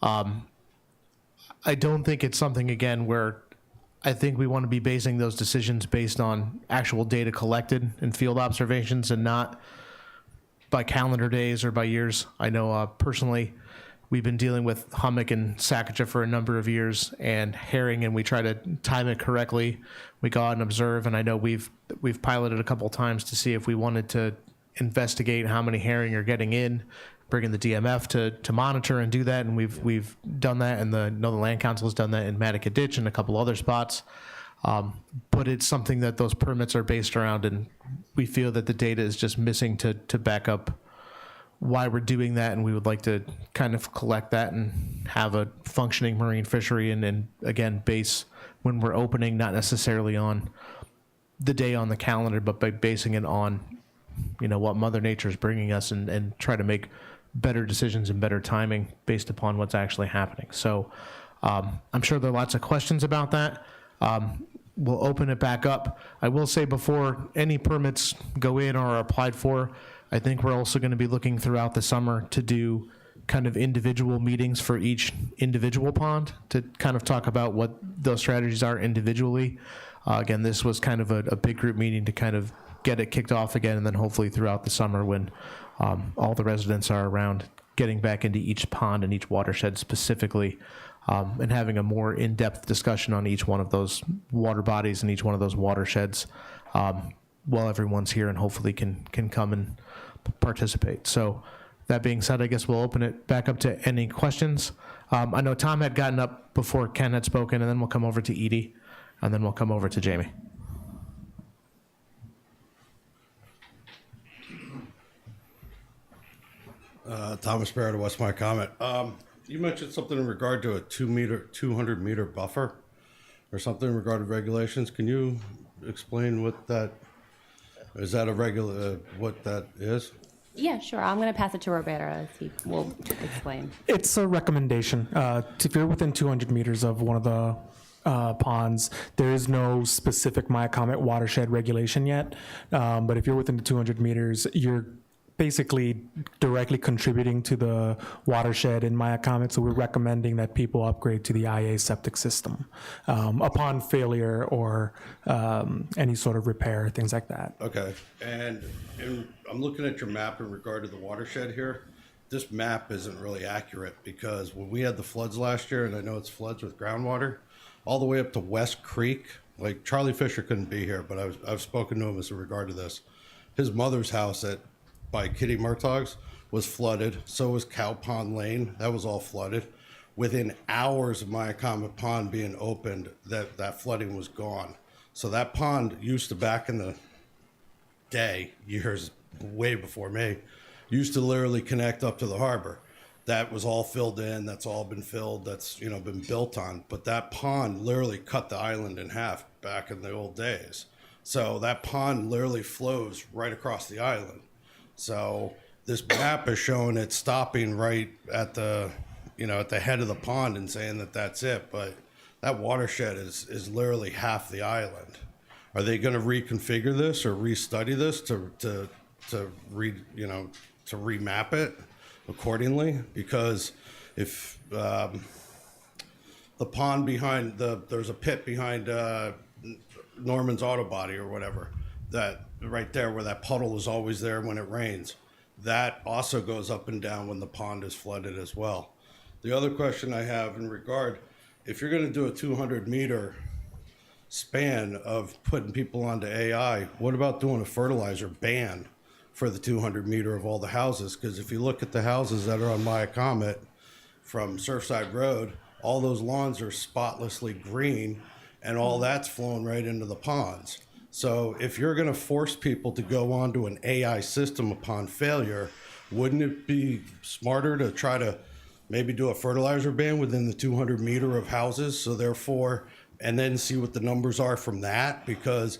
I don't think it's something, again, where I think we want to be basing those decisions based on actual data collected and field observations and not by calendar days or by years. I know personally, we've been dealing with Hummock and Sacagawea for a number of years, and herring, and we try to time it correctly. We go out and observe, and I know we've piloted a couple times to see if we wanted to investigate how many herring are getting in, bring in the DMF to monitor and do that, and we've done that, and the Land Council has done that in Nantucket Ditch and a couple other spots. But it's something that those permits are based around, and we feel that the data is just missing to back up why we're doing that, and we would like to kind of collect that and have a functioning marine fishery and again, base when we're opening, not necessarily on the day on the calendar, but by basing it on, what Mother Nature is bringing us and try to make better decisions and better timing based upon what's actually happening. So I'm sure there are lots of questions about that. We'll open it back up. I will say before any permits go in or are applied for, I think we're also going to be looking throughout the summer to do kind of individual meetings for each individual pond to kind of talk about what those strategies are individually. Again, this was kind of a big group meeting to kind of get it kicked off again, and then hopefully throughout the summer when all the residents are around, getting back into each pond and each watershed specifically, and having a more in-depth discussion on each one of those water bodies and each one of those watersheds while everyone's here and hopefully can come and participate. So that being said, I guess we'll open it back up to any questions. I know Tom had gotten up before Ken had spoken, and then we'll come over to Edie, and then we'll come over to Jamie. Thomas Barrett of West Nantucket. You mentioned something in regard to a 200 meter buffer or something in regard to regulations. Can you explain what that is? That a regular, what that is? Yeah, sure. I'm going to pass it to Roberto as he will explain. It's a recommendation. If you're within 200 meters of one of the ponds. There is no specific Myacomet watershed regulation yet, but if you're within the 200 meters, you're basically directly contributing to the watershed in Myacomet, so we're recommending that people upgrade to the IA septic system upon failure or any sort of repair, things like that. Okay, and I'm looking at your map in regard to the watershed here. This map isn't really accurate because when we had the floods last year, and I know it's floods with groundwater, all the way up to West Creek, like Charlie Fisher couldn't be here, but I've spoken to him as in regard to this. His mother's house by Kitty Murtaugh's was flooded. So was Cow Pond Lane. That was all flooded. Within hours of Myacomet Pond being opened, that flooding was gone. So that pond used to, back in the day, years way before me, used to literally connect up to the harbor. That was all filled in. That's all been filled. That's, been built on. But that pond literally cut the island in half back in the old days. So that pond literally flows right across the island. So this map is showing it stopping right at the, at the head of the pond and saying that that's it. But that watershed is literally half the island. Are they going to reconfigure this or restudy this to remap it accordingly? Because if the pond behind there's a pit behind Norman's Auto Body or whatever, that right there where that puddle is always there when it rains, that also goes up and down when the pond is flooded as well. The other question I have in regard, if you're going to do a 200-meter span of putting people onto AI, what about doing a fertilizer ban for the 200-meter of all the houses? Because if you look at the houses that are on Myacomet from Surfside Road, all those lawns are spotlessly green, and all that's flowing right into the ponds. So if you're going to force people to go onto an AI system upon failure, wouldn't it be smarter to try to maybe do a fertilizer ban within the 200-meter of houses? So therefore, and then see what the numbers are from that? Because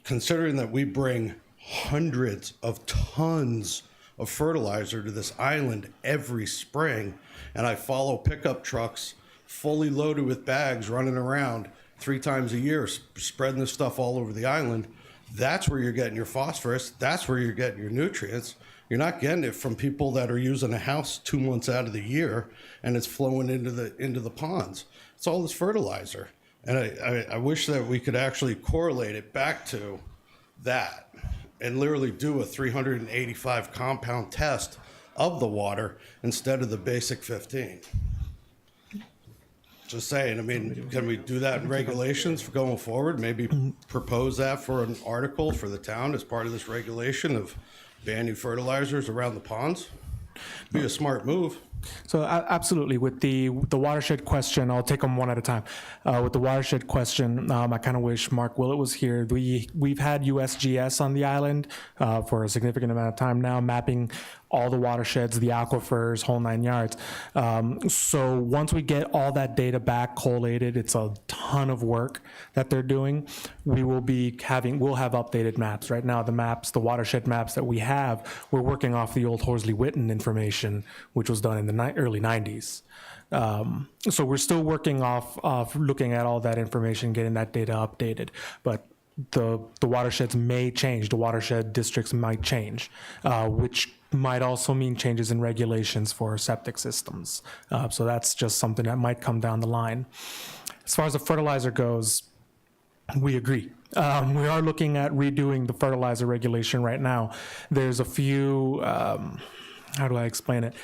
considering that we bring hundreds of tons of fertilizer to this island every spring, and I follow pickup trucks fully loaded with bags running around 3 times a year, spreading this stuff all over the island, that's where you're getting your phosphorus. That's where you're getting your nutrients. You're not getting it from people that are using a house 2 months out of the year and it's flowing into the ponds. It's all this fertilizer. And I wish that we could actually correlate it back to that and literally do a 385 compound test of the water instead of the basic 15. Just saying, can we do that in regulations for going forward? Maybe propose that for an article for the town as part of this regulation of banning fertilizers around the ponds? Be a smart move. So absolutely, with the watershed question, I'll take them one at a time. With the watershed question, I kind of wish Mark Willett was here. We've had USGS on the island for a significant amount of time now, mapping all the watersheds, the aquifers, whole 9 yards. So once we get all that data back collated, it's a ton of work that they're doing. We'll have updated maps. Right now, the watershed maps that we have, we're working off the old Horsley-Witten information, which was done in the early 90s. So we're still working off looking at all that information, getting that data updated. But the watersheds may change. The watershed districts might change, which might also mean changes in regulations for septic systems. So that's just something that might come down the line. As far as the fertilizer goes, we agree. We are looking at redoing the fertilizer regulation right now. There's a few, how do I explain it?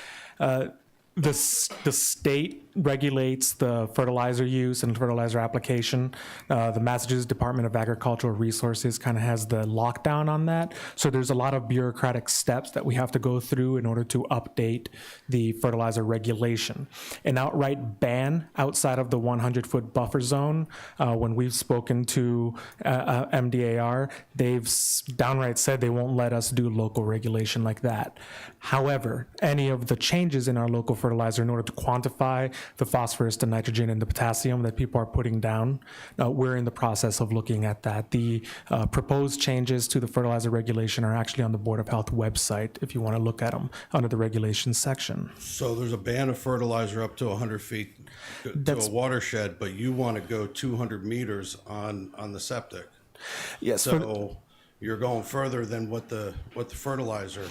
The state regulates the fertilizer use and fertilizer application. The Massachusetts Department of Agricultural Resources kind of has the lockdown on that. So there's a lot of bureaucratic steps that we have to go through in order to update the fertilizer regulation. An outright ban outside of the 100-foot buffer zone, when we've spoken to MDAR, they've downright said they won't let us do local regulation like that. However, any of the changes in our local fertilizer in order to quantify the phosphorus, the nitrogen, and the potassium that people are putting down. We're in the process of looking at that. The proposed changes to the fertilizer regulation are actually on the Board of Health website if you want to look at them under the regulations section. So there's a ban of fertilizer up to 100 feet to That's- a watershed, but you want to go 200 meters on the septic. Yes, So you're going further than what the fertilizer.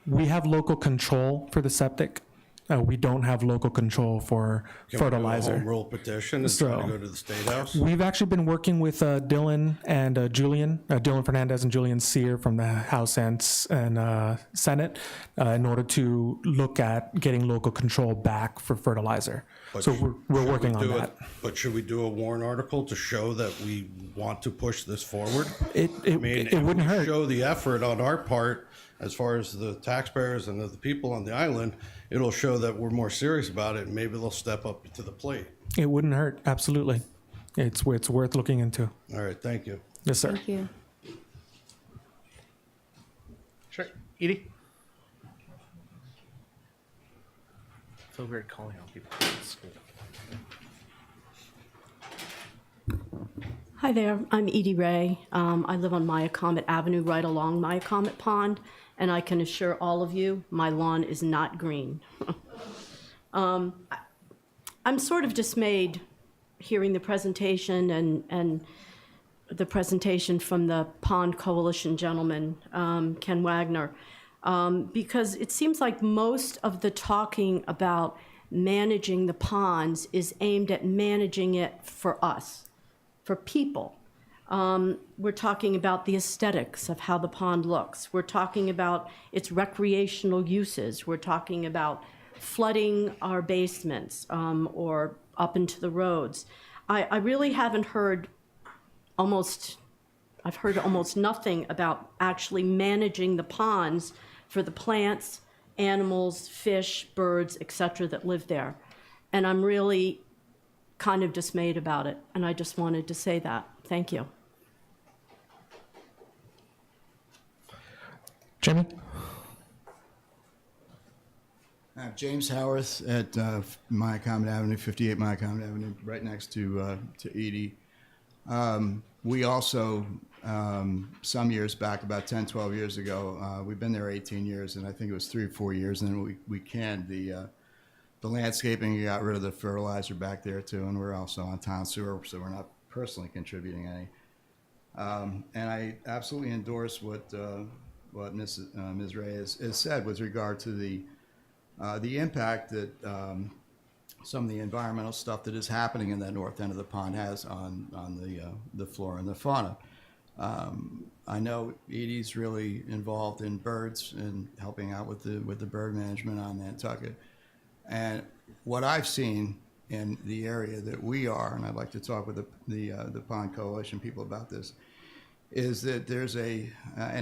we have local control for the septic. We don't have local control for Can we do a fertilizer. home rule petition and try to So- go to the State House? We've actually been working with Dylan and Julian, Dylan Fernandez and Julian Sear from the House and Senate in order to look at getting local control back for fertilizer. But So sh- we're should we working on do that. But should we do a warrant article to show that we want to push this forward? It If wouldn't we hurt. show the effort on our part, as far as the taxpayers and the people on the island, it'll show that we're more serious about it, and maybe they'll step up to the plate. It wouldn't hurt, absolutely. It's worth looking into. All right, thank you. Yes, sir. Thank you. Sure. Edie? I feel weird calling out people. Hi there, I'm Edie Ray. I live on Myacomet Avenue, right along Myacomet Pond, and I can assure all of you, my lawn is not green. I'm sort of dismayed hearing the presentation and the presentation from the Pond Coalition gentleman, Ken Wagner, because it seems like most of the talking about managing the ponds is aimed at managing it for us, for people. We're talking about the aesthetics of how the pond looks. We're talking about its recreational uses. We're talking about flooding our basements or up into the roads. I really haven't heard I've heard almost nothing about actually managing the ponds for the plants, animals, fish, birds, etc. that live there. And I'm really kind of dismayed about it, and I just wanted to say that. Thank you. Jamie? James Howarth at Myacomet Avenue, 58 Myacomet Avenue, right next to Edie. We also, some years back, about 10, 12 years ago, we've been there 18 years, and I think it was 3 or 4 years, and then we canned the landscaping. We got rid of the fertilizer back there, too, and we're also on town sewer, so we're not personally contributing any. And I absolutely endorse what Ms. Ray has said with regard to the impact that some of the environmental stuff that is happening in that north end of the pond has on the flora and the fauna. I know Edie's really involved in birds and helping out with the bird management on Nantucket. And what I've seen in the area that we are, and I'd like to talk with the Pond Coalition people about this, is that there's an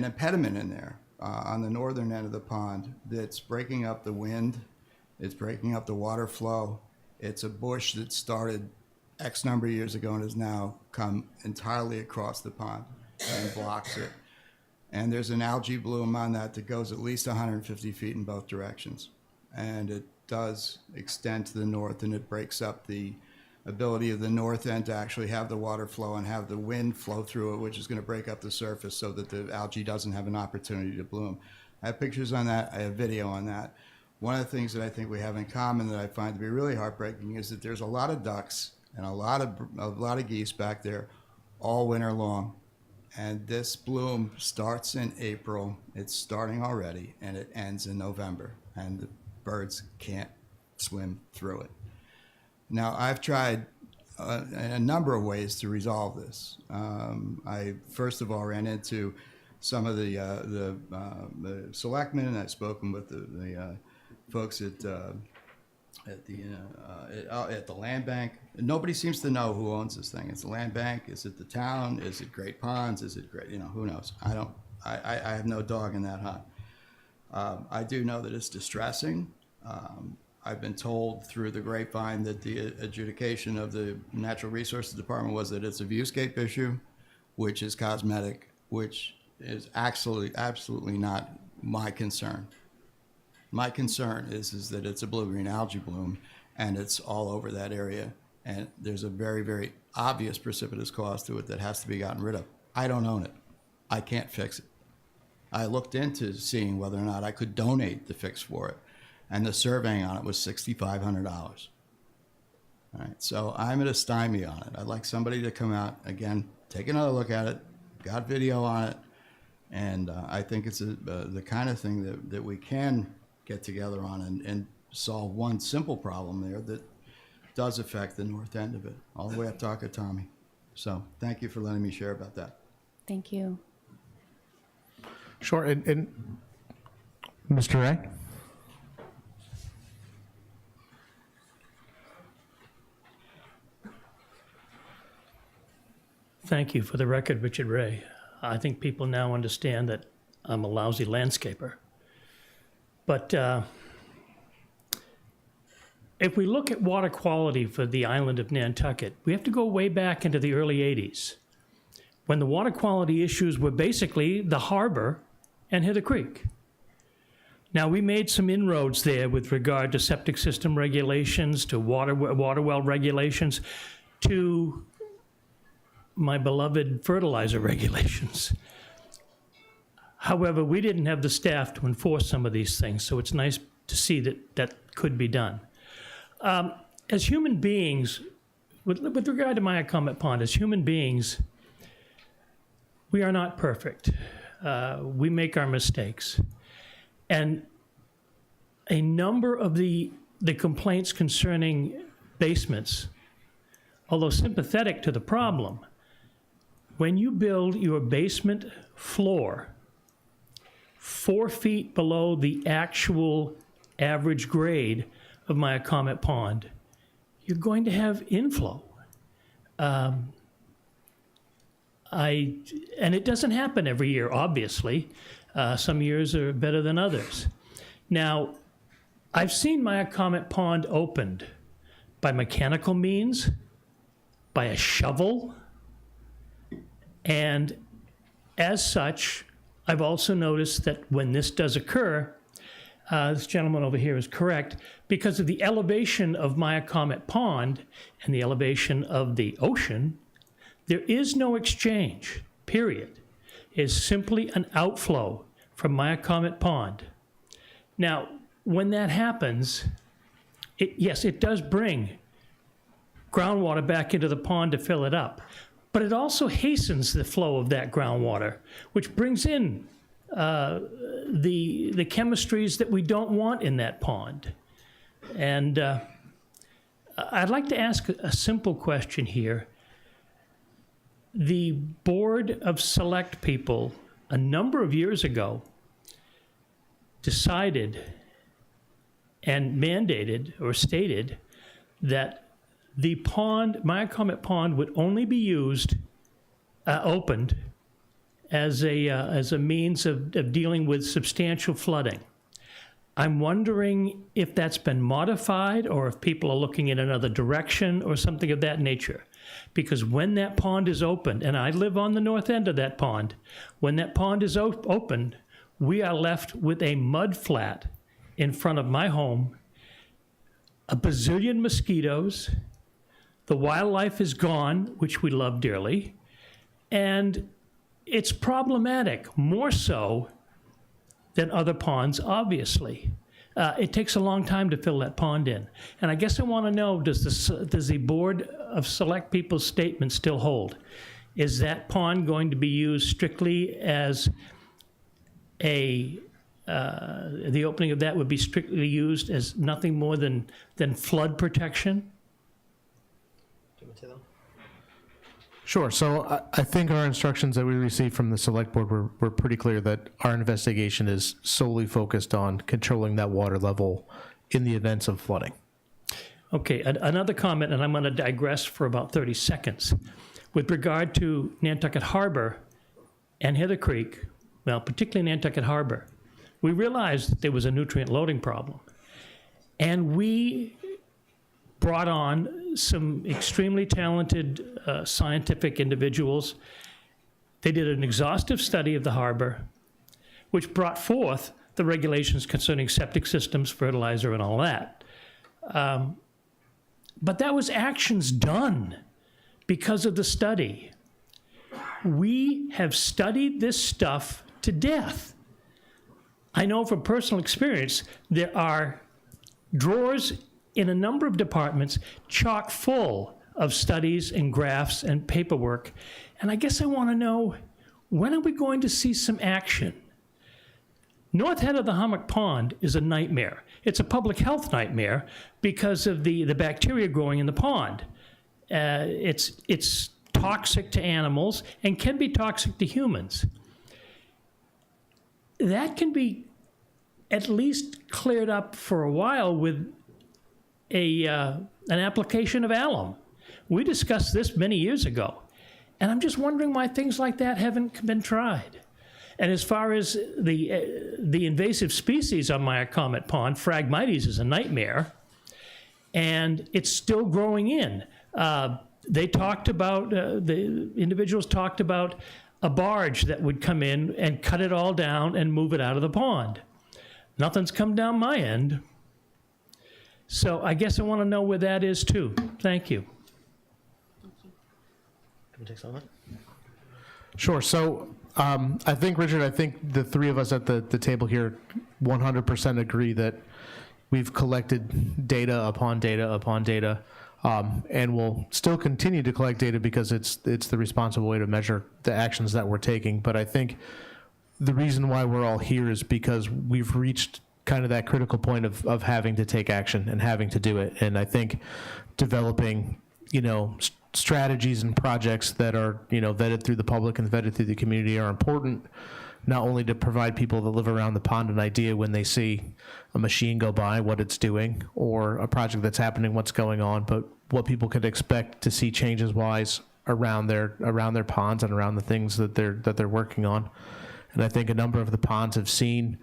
impediment in there on the northern end of the pond that's breaking up the wind, it's breaking up the water flow. It's a bush that started X number of years ago and has now come entirely across the pond and blocks it. And there's an algae bloom on that goes at least 150 feet in both directions. And it does extend to the north, and it breaks up the ability of the north end to actually have the water flow and have the wind flow through it, which is going to break up the surface so that the algae doesn't have an opportunity to bloom. I have pictures on that. I have video on that. One of the things that I think we have in common that I find to be really heartbreaking is that there's a lot of ducks and a lot of geese back there all winter long. And this bloom starts in April. It's starting already, and it ends in November. And the birds can't swim through it. Now, I've tried a number of ways to resolve this. I first of all ran into some of the selectmen, and I've spoken with the folks at the land bank. Nobody seems to know who owns this thing. It's the land bank. Is it the town? Is it Great Ponds? Is it Great? Who knows? I have no dog in that hunt. I do know that it's distressing. I've been told through the grapevine that the adjudication of the Natural Resources Department was that it's a viewscape issue, which is cosmetic, which is absolutely not my concern. My concern is that it's a blue-green algae bloom, and it's all over that area. And there's a very, very obvious precipitous cost to it that has to be gotten rid of. I don't own it. I can't fix it. I looked into seeing whether or not I could donate the fix for it, and the surveying on it was $6,500. All right, so I'm at a stymie on it. I'd like somebody to come out, again, take another look at it, got video on it, and I think it's the kind of thing that we can get together on and solve one simple problem there that does affect the north end of it, all the way up to Akatami. So thank you for letting me share about that. Thank you. Sure, and Mr. Ray? Thank you. For the record, Richard Ray. I think people now understand that I'm a lousy landscaper. But if we look at water quality for the island of Nantucket, we have to go way back into the early 80s, when the water quality issues were basically the harbor and Hither Creek. Now, we made some inroads there with regard to septic system regulations, to water well regulations, to my beloved fertilizer regulations. However, we didn't have the staff to enforce some of these things, so it's nice to see that that could be done. As human beings, with regard to Maya Comet Pond, as human beings, we are not perfect. We make our mistakes. And a number of the complaints concerning basements, although sympathetic to the problem, when you build your basement floor 4 feet below the actual average grade of Maya Comet Pond, you're going to have inflow. And it doesn't happen every year, obviously. Some years are better than others. Now, I've seen Maya Comet Pond opened by mechanical means, by a shovel, and as such, I've also noticed that when this does occur, this gentleman over here is correct, because of the elevation of Maya Comet Pond and the elevation of the ocean, there is no exchange, period. It's simply an outflow from Maya Comet Pond. Now, when that happens, yes, it does bring groundwater back into the pond to fill it up, but it also hastens the flow of that groundwater, which brings in the chemistries that we don't want in that pond. And I'd like to ask a simple question here. The Board of Select People, a number of years ago, decided and mandated or stated that the pond, Maya Comet Pond, would only be used, opened, as a means of dealing with substantial flooding. I'm wondering if that's been modified or if people are looking in another direction or something of that nature. Because when that pond is opened, and I live on the north end of that pond, when that pond is opened, we are left with a mud flat in front of my home, a bazillion mosquitoes, the wildlife is gone, which we love dearly, and it's problematic, more so than other ponds, obviously. It takes a long time to fill that pond in. And I guess I want to know, does the Board of Select People's statement still hold? Is that pond going to be used strictly as the opening of that would be strictly used as nothing more than flood protection? Sure. So I think our instructions that we received from the select board were pretty clear that our investigation is solely focused on controlling that water level in the events of flooding. Okay, another comment, and I'm going to digress for about 30 seconds. With regard to Nantucket Harbor and Hither Creek, well, particularly Nantucket Harbor, we realized that there was a nutrient loading problem. And we brought on some extremely talented scientific individuals. They did an exhaustive study of the harbor, which brought forth the regulations concerning septic systems, fertilizer, and all that. But that was actions done because of the study. We have studied this stuff to death. I know from personal experience, there are drawers in a number of departments chock full of studies and graphs and paperwork. And I guess I want to know, when are we going to see some action? North head of the Hummock Pond is a nightmare. It's a public health nightmare because of the bacteria growing in the pond. It's toxic to animals and can be toxic to humans. That can be at least cleared up for a while with an application of alum. We discussed this many years ago, and I'm just wondering why things like that haven't been tried. And as far as the invasive species on Myocomet Pond, Phragmites is a nightmare, and it's still growing in. They talked about, the individuals talked about a barge that would come in and cut it all down and move it out of the pond. Nothing's come down my end. So I guess I want to know where that is too. Thank you. Can we take some of that? Sure. So I think, Richard, I think the three of us at the table here 100% agree that we've collected data upon data upon data, and we'll still continue to collect data because it's the responsible way to measure the actions that we're taking. But I think the reason why we're all here is because we've reached kind of that critical point of having to take action and having to do it. And I think developing, strategies and projects that are, vetted through the public and vetted through the community are important, not only to provide people that live around the pond an idea when they see a machine go by, what it's doing, or a project that's happening, what's going on, but what people could expect to see changes-wise around their ponds and around the things that they're working on. And I think a number of the ponds have seen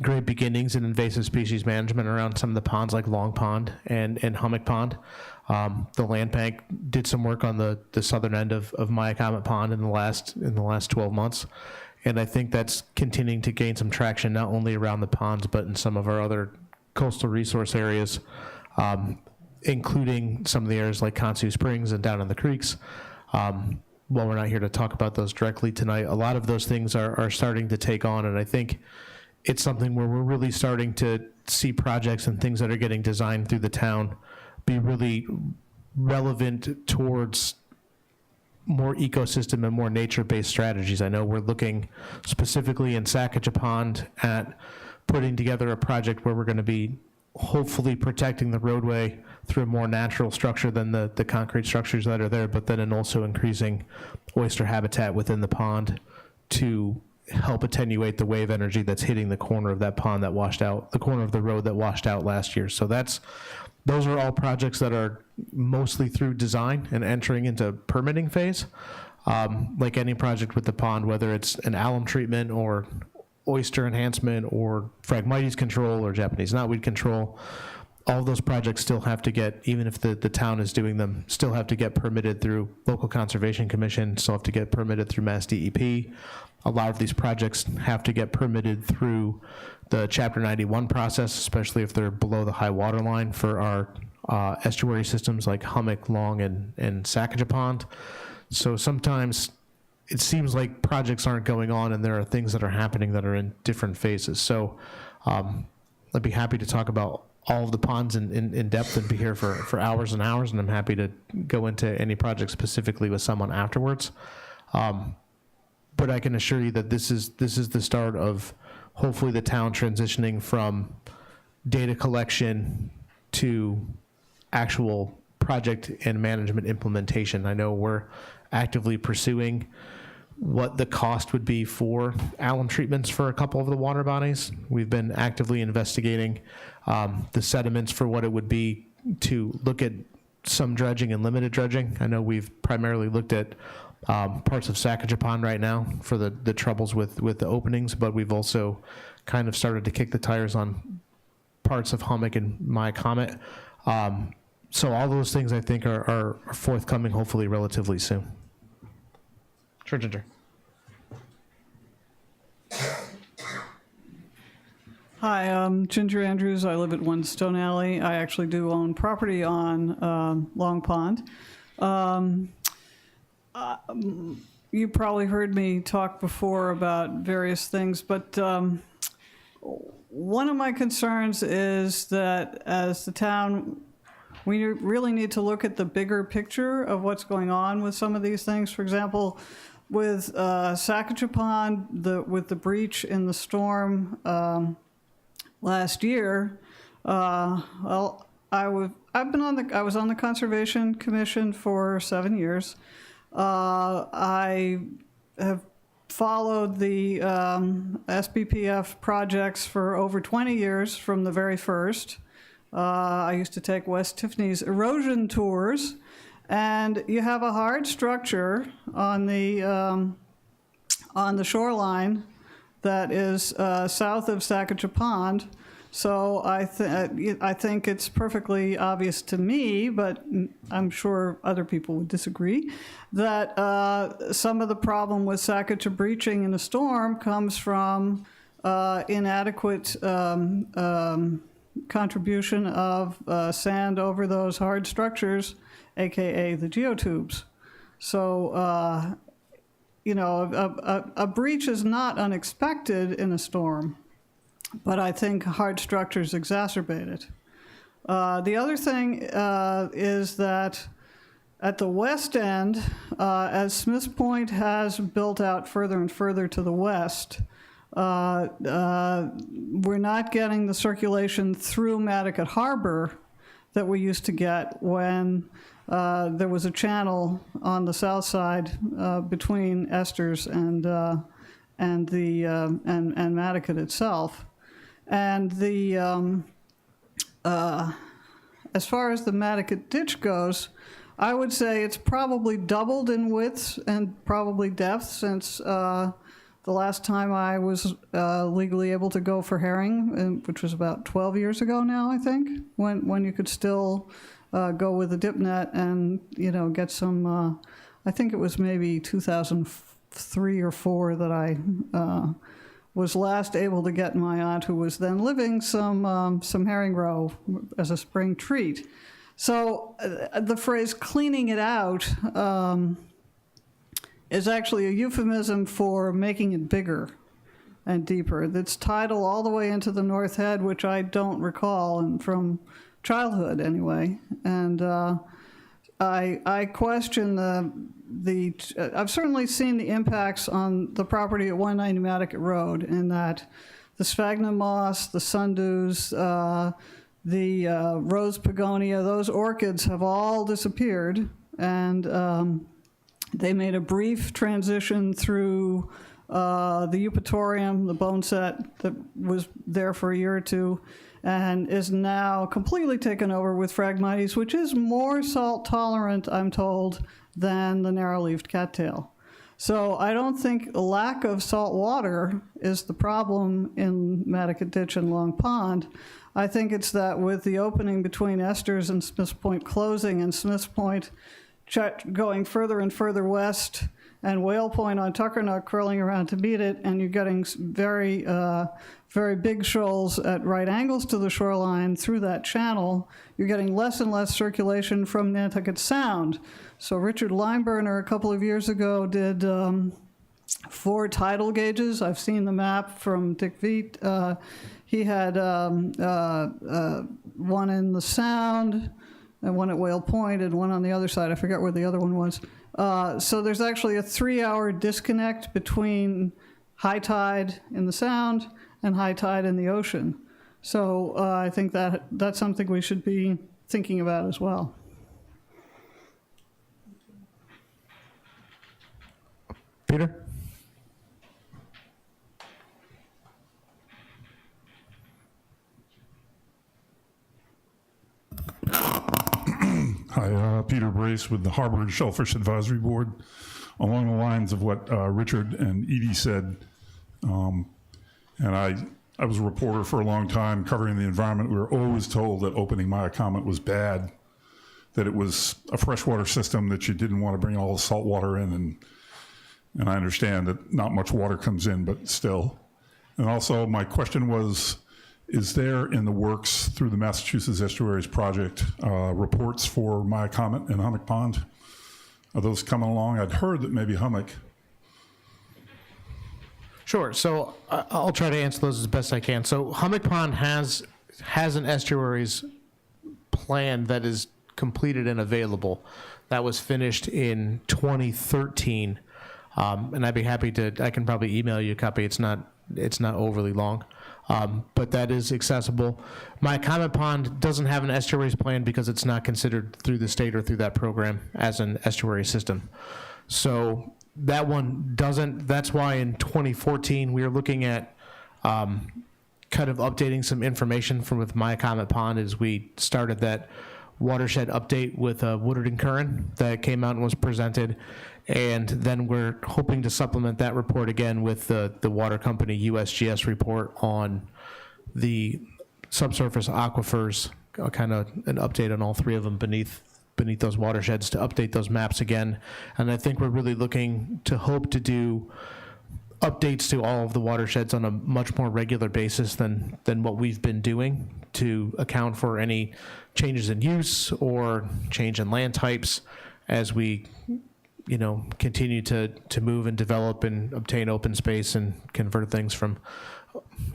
great beginnings in invasive species management around some of the ponds like Long Pond and Hummock Pond. The land bank did some work on the southern end of Myocomet Pond in the last 12 months. And I think that's continuing to gain some traction, not only around the ponds, but in some of our other coastal resource areas, including some of the areas like Consu Springs and down in the creeks. While we're not here to talk about those directly tonight, a lot of those things are starting to take on, and I think it's something where we're really starting to see projects and things that are getting designed through the town be really relevant towards more ecosystem and more nature-based strategies. I know we're looking specifically in Sacagawea Pond at putting together a project where we're going to be hopefully protecting the roadway through a more natural structure than the concrete structures that are there, but then also increasing oyster habitat within the pond to help attenuate the wave energy that's hitting the corner of that pond that washed out, the corner of the road that washed out last year. So those are all projects that are mostly through design and entering into permitting phase. Like any project with the pond, whether it's an alum treatment or oyster enhancement or Phragmites control or Japanese knotweed control, all those projects still have to get, even if the town is doing them, still have to get permitted through local conservation commission, still have to get permitted through Mass DEP. A lot of these projects have to get permitted through the Chapter 91 process, especially if they're below the high water line for our estuary systems like Hummock, Long, and Sacagawea Pond. So sometimes it seems like projects aren't going on and there are things that are happening that are in different phases. So I'd be happy to talk about all of the ponds in depth and be here for hours and hours, and I'm happy to go into any project specifically with someone afterwards. But I can assure you that this is the start of hopefully the town transitioning from data collection to actual project and management implementation. I know we're actively pursuing what the cost would be for alum treatments for a couple of the water bodies. We've been actively investigating the sediments for what it would be to look at some dredging and limited dredging. I know we've primarily looked at parts of Sacagawea Pond right now for the troubles with the openings, but we've also kind of started to kick the tires on parts of Hummock and Myocomet. So all those things I think are forthcoming hopefully relatively soon. Sure, Ginger. Hi, I'm Ginger Andrews. I live at 1 Stone Alley. I actually do own property on Long Pond. You probably heard me talk before about various things, but one of my concerns is that as the town, we really need to look at the bigger picture of what's going on with some of these things. For example, with Sacagawea Pond, with the breach in the storm last year, well, I was on the Conservation Commission for 7 years. I have followed the SBPF projects for over 20 years from the very first. I used to take West Tiffany's erosion tours, and you have a hard structure on the shoreline that is south of Sacagawea Pond. So I think it's perfectly obvious to me, but I'm sure other people would disagree, that some of the problem with Sacagawea breaching in a storm comes from inadequate contribution of sand over those hard structures, aka the geotubes. So, a breach is not unexpected in a storm, but I think hard structures exacerbate it. The other thing is that at the west end, as Smiths Point has built out further and further to the west, we're not getting the circulation through Nantucket Harbor that we used to get when there was a channel on the south side between Esters and Nantucket itself. And as far as the Nantucket ditch goes, I would say it's probably doubled in width and probably depth since the last time I was legally able to go for herring, which was about 12 years ago now, I think, when you could still go with a dip net and, get some, I think it was maybe 2003 or 4 that I was last able to get my aunt, who was then living, some herring roe as a spring treat. So the phrase cleaning it out is actually a euphemism for making it bigger and deeper. That's tidal all the way into the North Head, which I don't recall, and from childhood anyway. And I question I've certainly seen the impacts on the property at 190 Nantucket Road, in that the sphagnum moss, the sundews, the rose begonia, those orchids have all disappeared, and they made a brief transition through the eupatorium, the bone set that was there for a year or two, and is now completely taken over with Phragmites, which is more salt tolerant, I'm told, than the narrow-leaved cattail. So I don't think a lack of salt water is the problem in Nantucket Ditch and Long Pond. I think it's that with the opening between Esters and Smiths Point closing, and Smiths Point going further and further west, and Whale Point on Tuckernuck curling around to meet it, and you're getting very, very big shoals at right angles to the shoreline through that channel, you're getting less and less circulation from Nantucket Sound. So Richard Limeburner a couple of years ago did 4 tidal gauges. I've seen the map from Dick Veet. He had one in the Sound, and one at Whale Point, and one on the other side. I forget where the other one was. So there's actually a 3-hour disconnect between high tide in the Sound and high tide in the ocean. So I think that's something we should be thinking about as well. Peter? Hi, Peter Brace with the Harbor and Shellfish Advisory Board. Along the lines of what Richard and Edie said, and I was a reporter for a long time covering the environment. We were always told that opening Myacomet was bad, that it was a freshwater system, that you didn't want to bring all the salt water in, and I understand that not much water comes in, but still. And also my question was, Is there in the works through the Massachusetts Estuaries Project reports for Myacomet and Hummock Pond? Are those coming along? I'd heard that maybe Hummock. Sure. So I'll try to answer those as best I can. So Hummock Pond has an estuaries plan that is completed and available. That was finished in 2013, and I'd be happy to. I can probably email you a copy. It's not overly long, but that is accessible. Myacomet Pond doesn't have an estuaries plan because it's not considered through the state or through that program as an estuary system. So that one doesn't. That's why in 2014 we were looking at kind of updating some information from with Myacomet Pond as we started that watershed update with Woodard and Curran that came out and was presented. And then we're hoping to supplement that report again with the water company USGS report on the subsurface aquifers, kind of an update on all three of them beneath those watersheds to update those maps again. And I think we're really looking to hope to do updates to all of the watersheds on a much more regular basis than what we've been doing to account for any changes in use or change in land types as we continue to move and develop and obtain open space and convert things from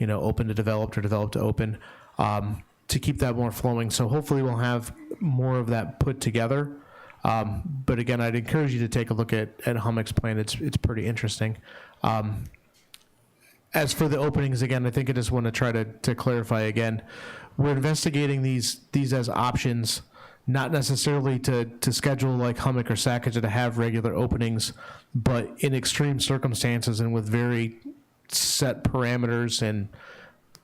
open to developed or developed to open, to keep that more flowing. So hopefully we'll have more of that put together. But again, I'd encourage you to take a look at Hummock's plan. It's pretty interesting. As for the openings, again, I think I just want to try to clarify again. We're investigating these as options, not necessarily to schedule like Hummock or Sacagawea to have regular openings, but in extreme circumstances and with very set parameters and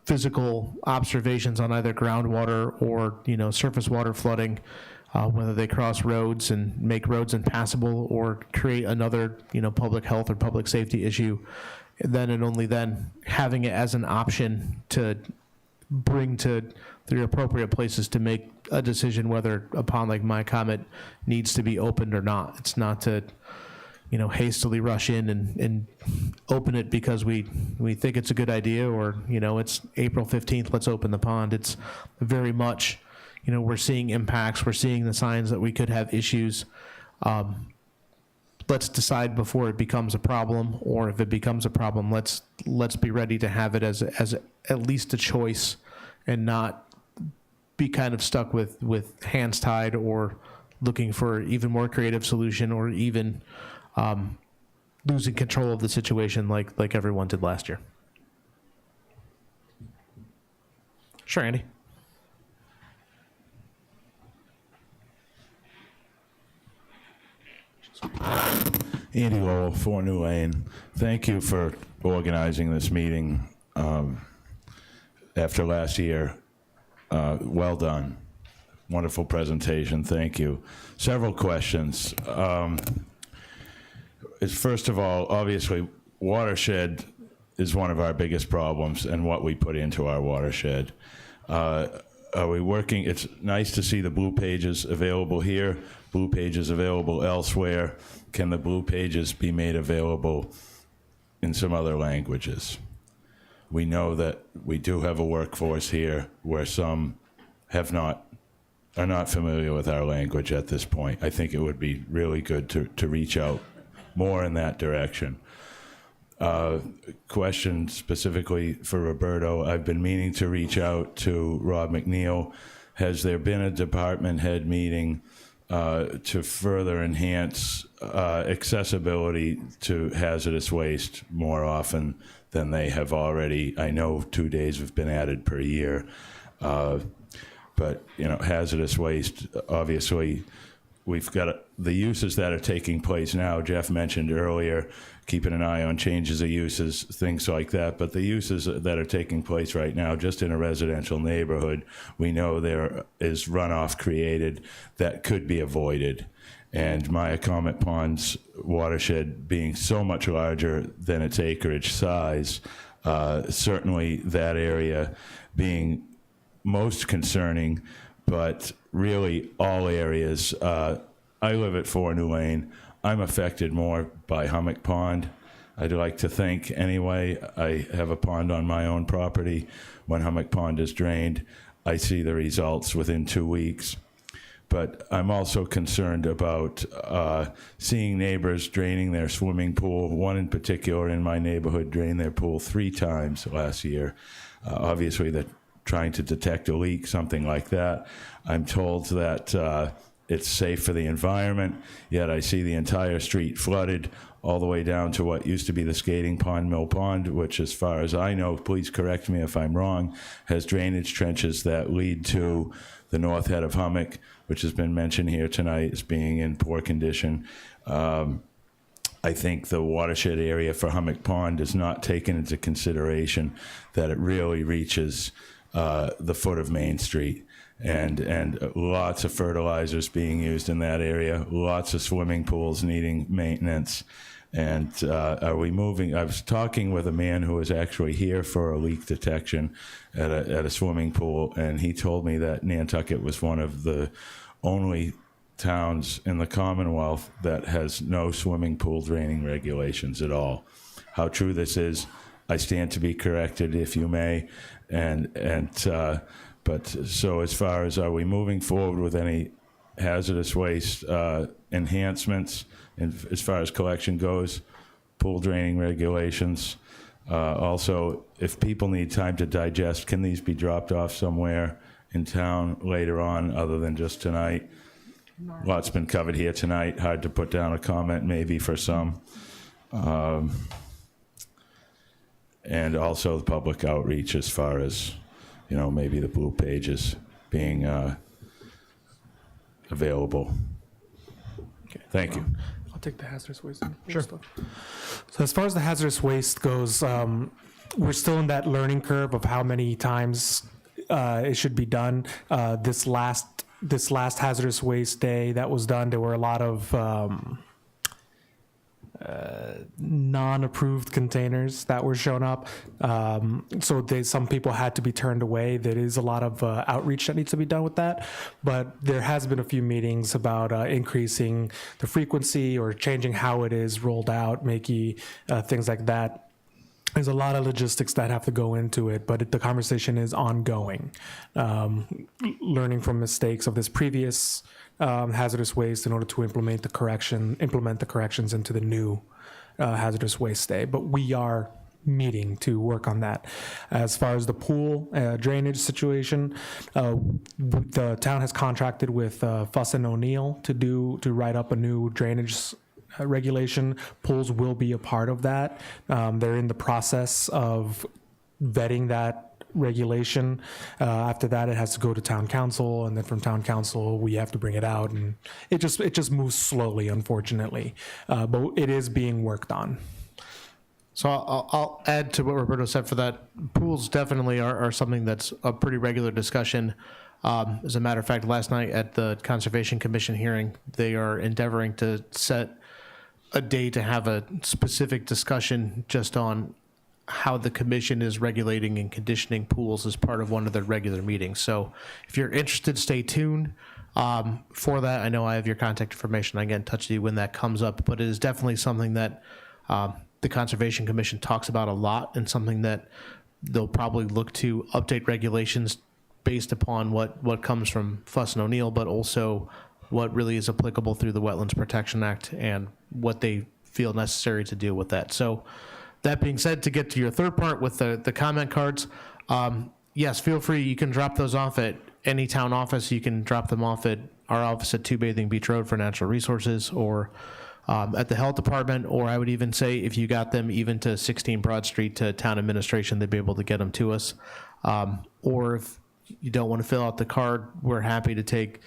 physical observations on either groundwater or surface water flooding, whether they cross roads and make roads impassable or create another public health or public safety issue, then and only then having it as an option to bring to the appropriate places to make a decision whether a pond like Myacomet needs to be opened or not. It's not to hastily rush in and open it because we think it's a good idea, or it's April 15th, let's open the pond. It's very much we're seeing impacts, we're seeing the signs that we could have issues. Let's decide before it becomes a problem, or if it becomes a problem, let's be ready to have it as at least a choice and not be kind of stuck with hands tied or looking for even more creative solution, or even losing control of the situation like everyone did last year. Sure, Andy. Andy Lowell, 4 New Lane. Thank you for organizing this meeting after last year. Well done. Wonderful presentation. Thank you. Several questions. First of all, obviously, watershed is one of our biggest problems, and what we put into our watershed. Are we working? It's nice to see the blue pages available here, blue pages available elsewhere. Can the blue pages be made available in some other languages? We know that we do have a workforce here where some are not familiar with our language at this point. I think it would be really good to reach out more in that direction. Question specifically for Roberto. I've been meaning to reach out to Rob McNeil. Has there been a department head meeting to further enhance accessibility to hazardous waste more often than they have already? I know 2 days have been added per year, but hazardous waste, obviously, we've got the uses that are taking place now. Jeff mentioned earlier, keeping an eye on changes of uses, things like that. But the uses that are taking place right now, just in a residential neighborhood, we know there is runoff created that could be avoided. And Myacomet Pond's watershed being so much larger than its acreage size, certainly that area being most concerning, but really all areas. I live at 4 New Lane. I'm affected more by Hummock Pond. I'd like to think anyway. I have a pond on my own property. When Hummock Pond is drained, I see the results within 2 weeks. But I'm also concerned about seeing neighbors draining their swimming pool. One in particular in my neighborhood drained their pool 3 times last year. Obviously, they're trying to detect a leak, something like that. I'm told that it's safe for the environment, yet I see the entire street flooded all the way down to what used to be the skating pond, Mill Pond, which, as far as I know, please correct me if I'm wrong, has drainage trenches that lead to the north head of Hummock, which has been mentioned here tonight as being in poor condition. I think the watershed area for Hummock Pond is not taken into consideration, that it really reaches the foot of Main Street. And lots of fertilizers being used in that area, lots of swimming pools needing maintenance. And are we moving? I was talking with a man who was actually here for a leak detection at a swimming pool, and he told me that Nantucket was one of the only towns in the Commonwealth that has no swimming pool draining regulations at all. How true this is, I stand to be corrected, if you may. But so as far as, are we moving forward with any hazardous waste enhancements, and as far as collection goes, pool draining regulations? Also, if people need time to digest, can these be dropped off somewhere in town later on other than just tonight? A lot's been covered here tonight. Hard to put down a comment maybe for some. And also the public outreach as far as, you know, maybe the blue pages being available. Okay. Thank you. I'll take the hazardous waste. Sure. Stuff. So as far as the hazardous waste goes, we're still in that learning curve of how many times it should be done. This last hazardous waste day that was done, there were a lot of non-approved containers that were shown up. So some people had to be turned away. There is a lot of outreach that needs to be done with that. But there has been a few meetings about increasing the frequency or changing how it is rolled out, making things like that. There's a lot of logistics that have to go into it, but the conversation is ongoing. Learning from mistakes of this previous hazardous waste in order to implement the corrections into the new hazardous waste day. But we are meeting to work on that. As far as the pool drainage situation, the town has contracted with Fuss and O'Neill to write up a new drainage regulation. Pools will be a part of that. They're in the process of vetting that regulation. After that, it has to go to town council, and then from town council, we have to bring it out, and it just moves slowly, unfortunately. But it is being worked on. So I'll add to what Roberto said for that. Pools definitely are something that's a pretty regular discussion. As a matter of fact, last night at the Conservation Commission hearing, they are endeavoring to set a day to have a specific discussion just on how the commission is regulating and conditioning pools as part of one of their regular meetings. So if you're interested, stay tuned for that. I know I have your contact information. I get in touch with you when that comes up, but it is definitely something that the Conservation Commission talks about a lot, and something that they'll probably look to update regulations based upon what comes from Fuss and O'Neill, but also what really is applicable through the Wetlands Protection Act and what they feel necessary to deal with that. So that being said, to get to your third part with the comment cards, yes, feel free. You can drop those off at any town office. You can drop them off at our office at 2 Bathing Beach Road for Natural Resources, or at the Health Department, or I would even say if you got them even to 16 Broad Street to Town Administration, they'd be able to get them to us. Or if you don't want to fill out the card, we're happy to take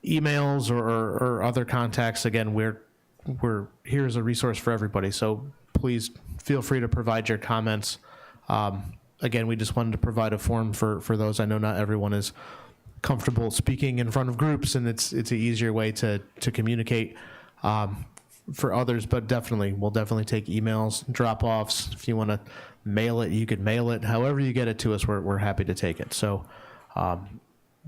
emails or other contacts. Again, we're here as a resource for everybody, so please feel free to provide your comments. Again, we just wanted to provide a forum for those. I know not everyone is comfortable speaking in front of groups, and it's an easier way to communicate for others, but we'll definitely take emails, drop-offs. If you want to mail it, you could mail it. However you get it to us, we're happy to take it. So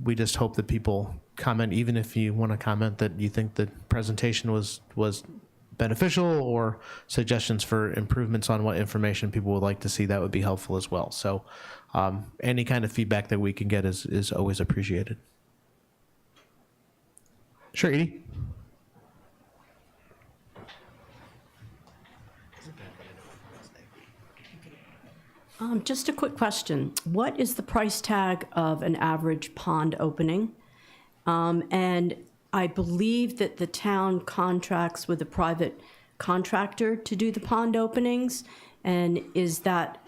we just hope that people comment, even if you want to comment that you think the presentation was beneficial or suggestions for improvements on what information people would like to see, that would be helpful as well. So any kind of feedback that we can get is always appreciated. Sure, Edie? Just a quick question. What is the price tag of an average pond opening? And I believe that the town contracts with a private contractor to do the pond openings. And is that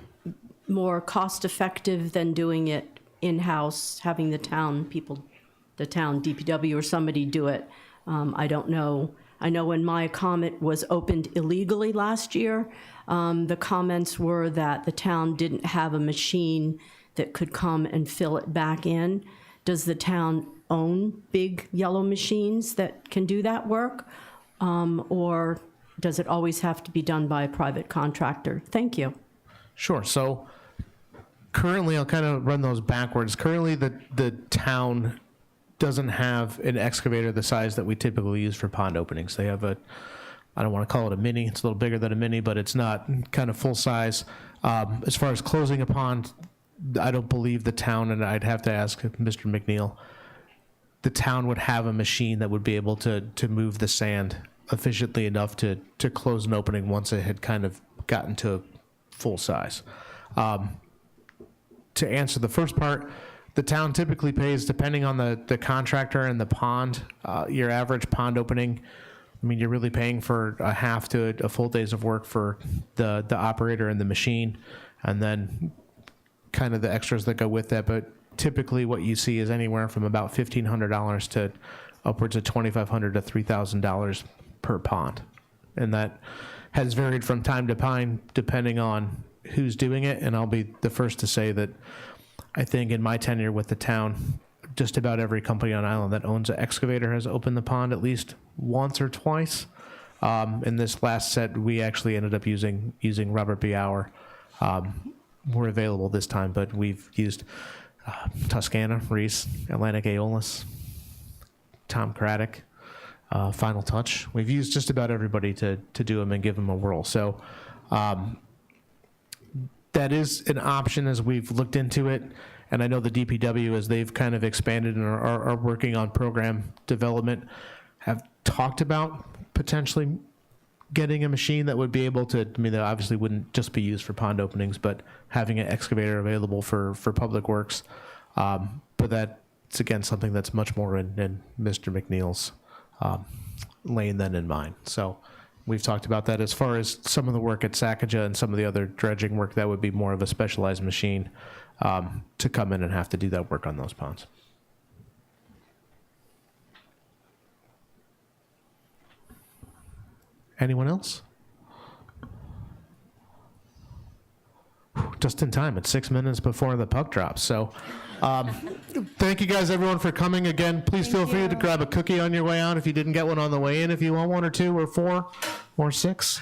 more cost effective than doing it in-house, having the town people, the town DPW or somebody do it? I don't know. I know when my Comet was opened illegally last year, the comments were that the town didn't have a machine that could come and fill it back in. Does the town own big yellow machines that can do that work? Or does it always have to be done by a private contractor? Thank you. Sure. So currently, I'll kind of run those backwards. Currently, the town doesn't have an excavator the size that we typically use for pond openings. They have I don't want to call it a mini, it's a little bigger than a mini, but it's not kind of full size. As far as closing a pond, I don't believe the town, and I'd have to ask Mr. McNeil, the town would have a machine that would be able to move the sand efficiently enough to close an opening once it had kind of gotten to full size. To answer the first part, the town typically pays, depending on the contractor and the pond, your average pond opening, I mean, you're really paying for a half to a full days of work for the operator and the machine, and then kind of the extras that go with that. But typically what you see is anywhere from about $1,500 to upwards of $2,500 to $3,000 per pond. And that has varied from time to time depending on who's doing it. And I'll be the first to say that I think in my tenure with the town, just about every company on island that owns an excavator has opened the pond at least once or twice. In this last set, we actually ended up using Robert B. Auer. We're available this time, but we've used Toscana, Reese, Atlantic Aeolus, Tom Craddock, Final Touch. We've used just about everybody to do them and give them a whirl. So that is an option as we've looked into it. And I know the DPW, as they've kind of expanded and are working on program development, have talked about potentially getting a machine that would be able to, I mean, that obviously wouldn't just be used for pond openings, but having an excavator available for public works. But that's, again, something that's much more in Mr. McNeil's lane than in mine. So we've talked about that. As far as some of the work at Sacagawea and some of the other dredging work, that would be more of a specialized machine to come in and have to do that work on those ponds. Anyone else? Just in time. It's 6 minutes before the puck drops. So thank you guys, everyone, for coming. Again, please feel free to grab a cookie on your way out if you didn't get one on the way in, if you want one or two or four or six.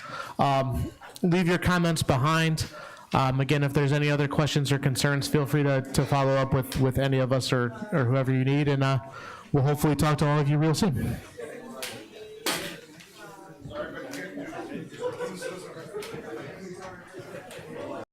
Leave your comments behind. Again, if there's any other questions or concerns, feel free to follow up with any of us or whoever you need, and we'll hopefully talk to all of you real soon.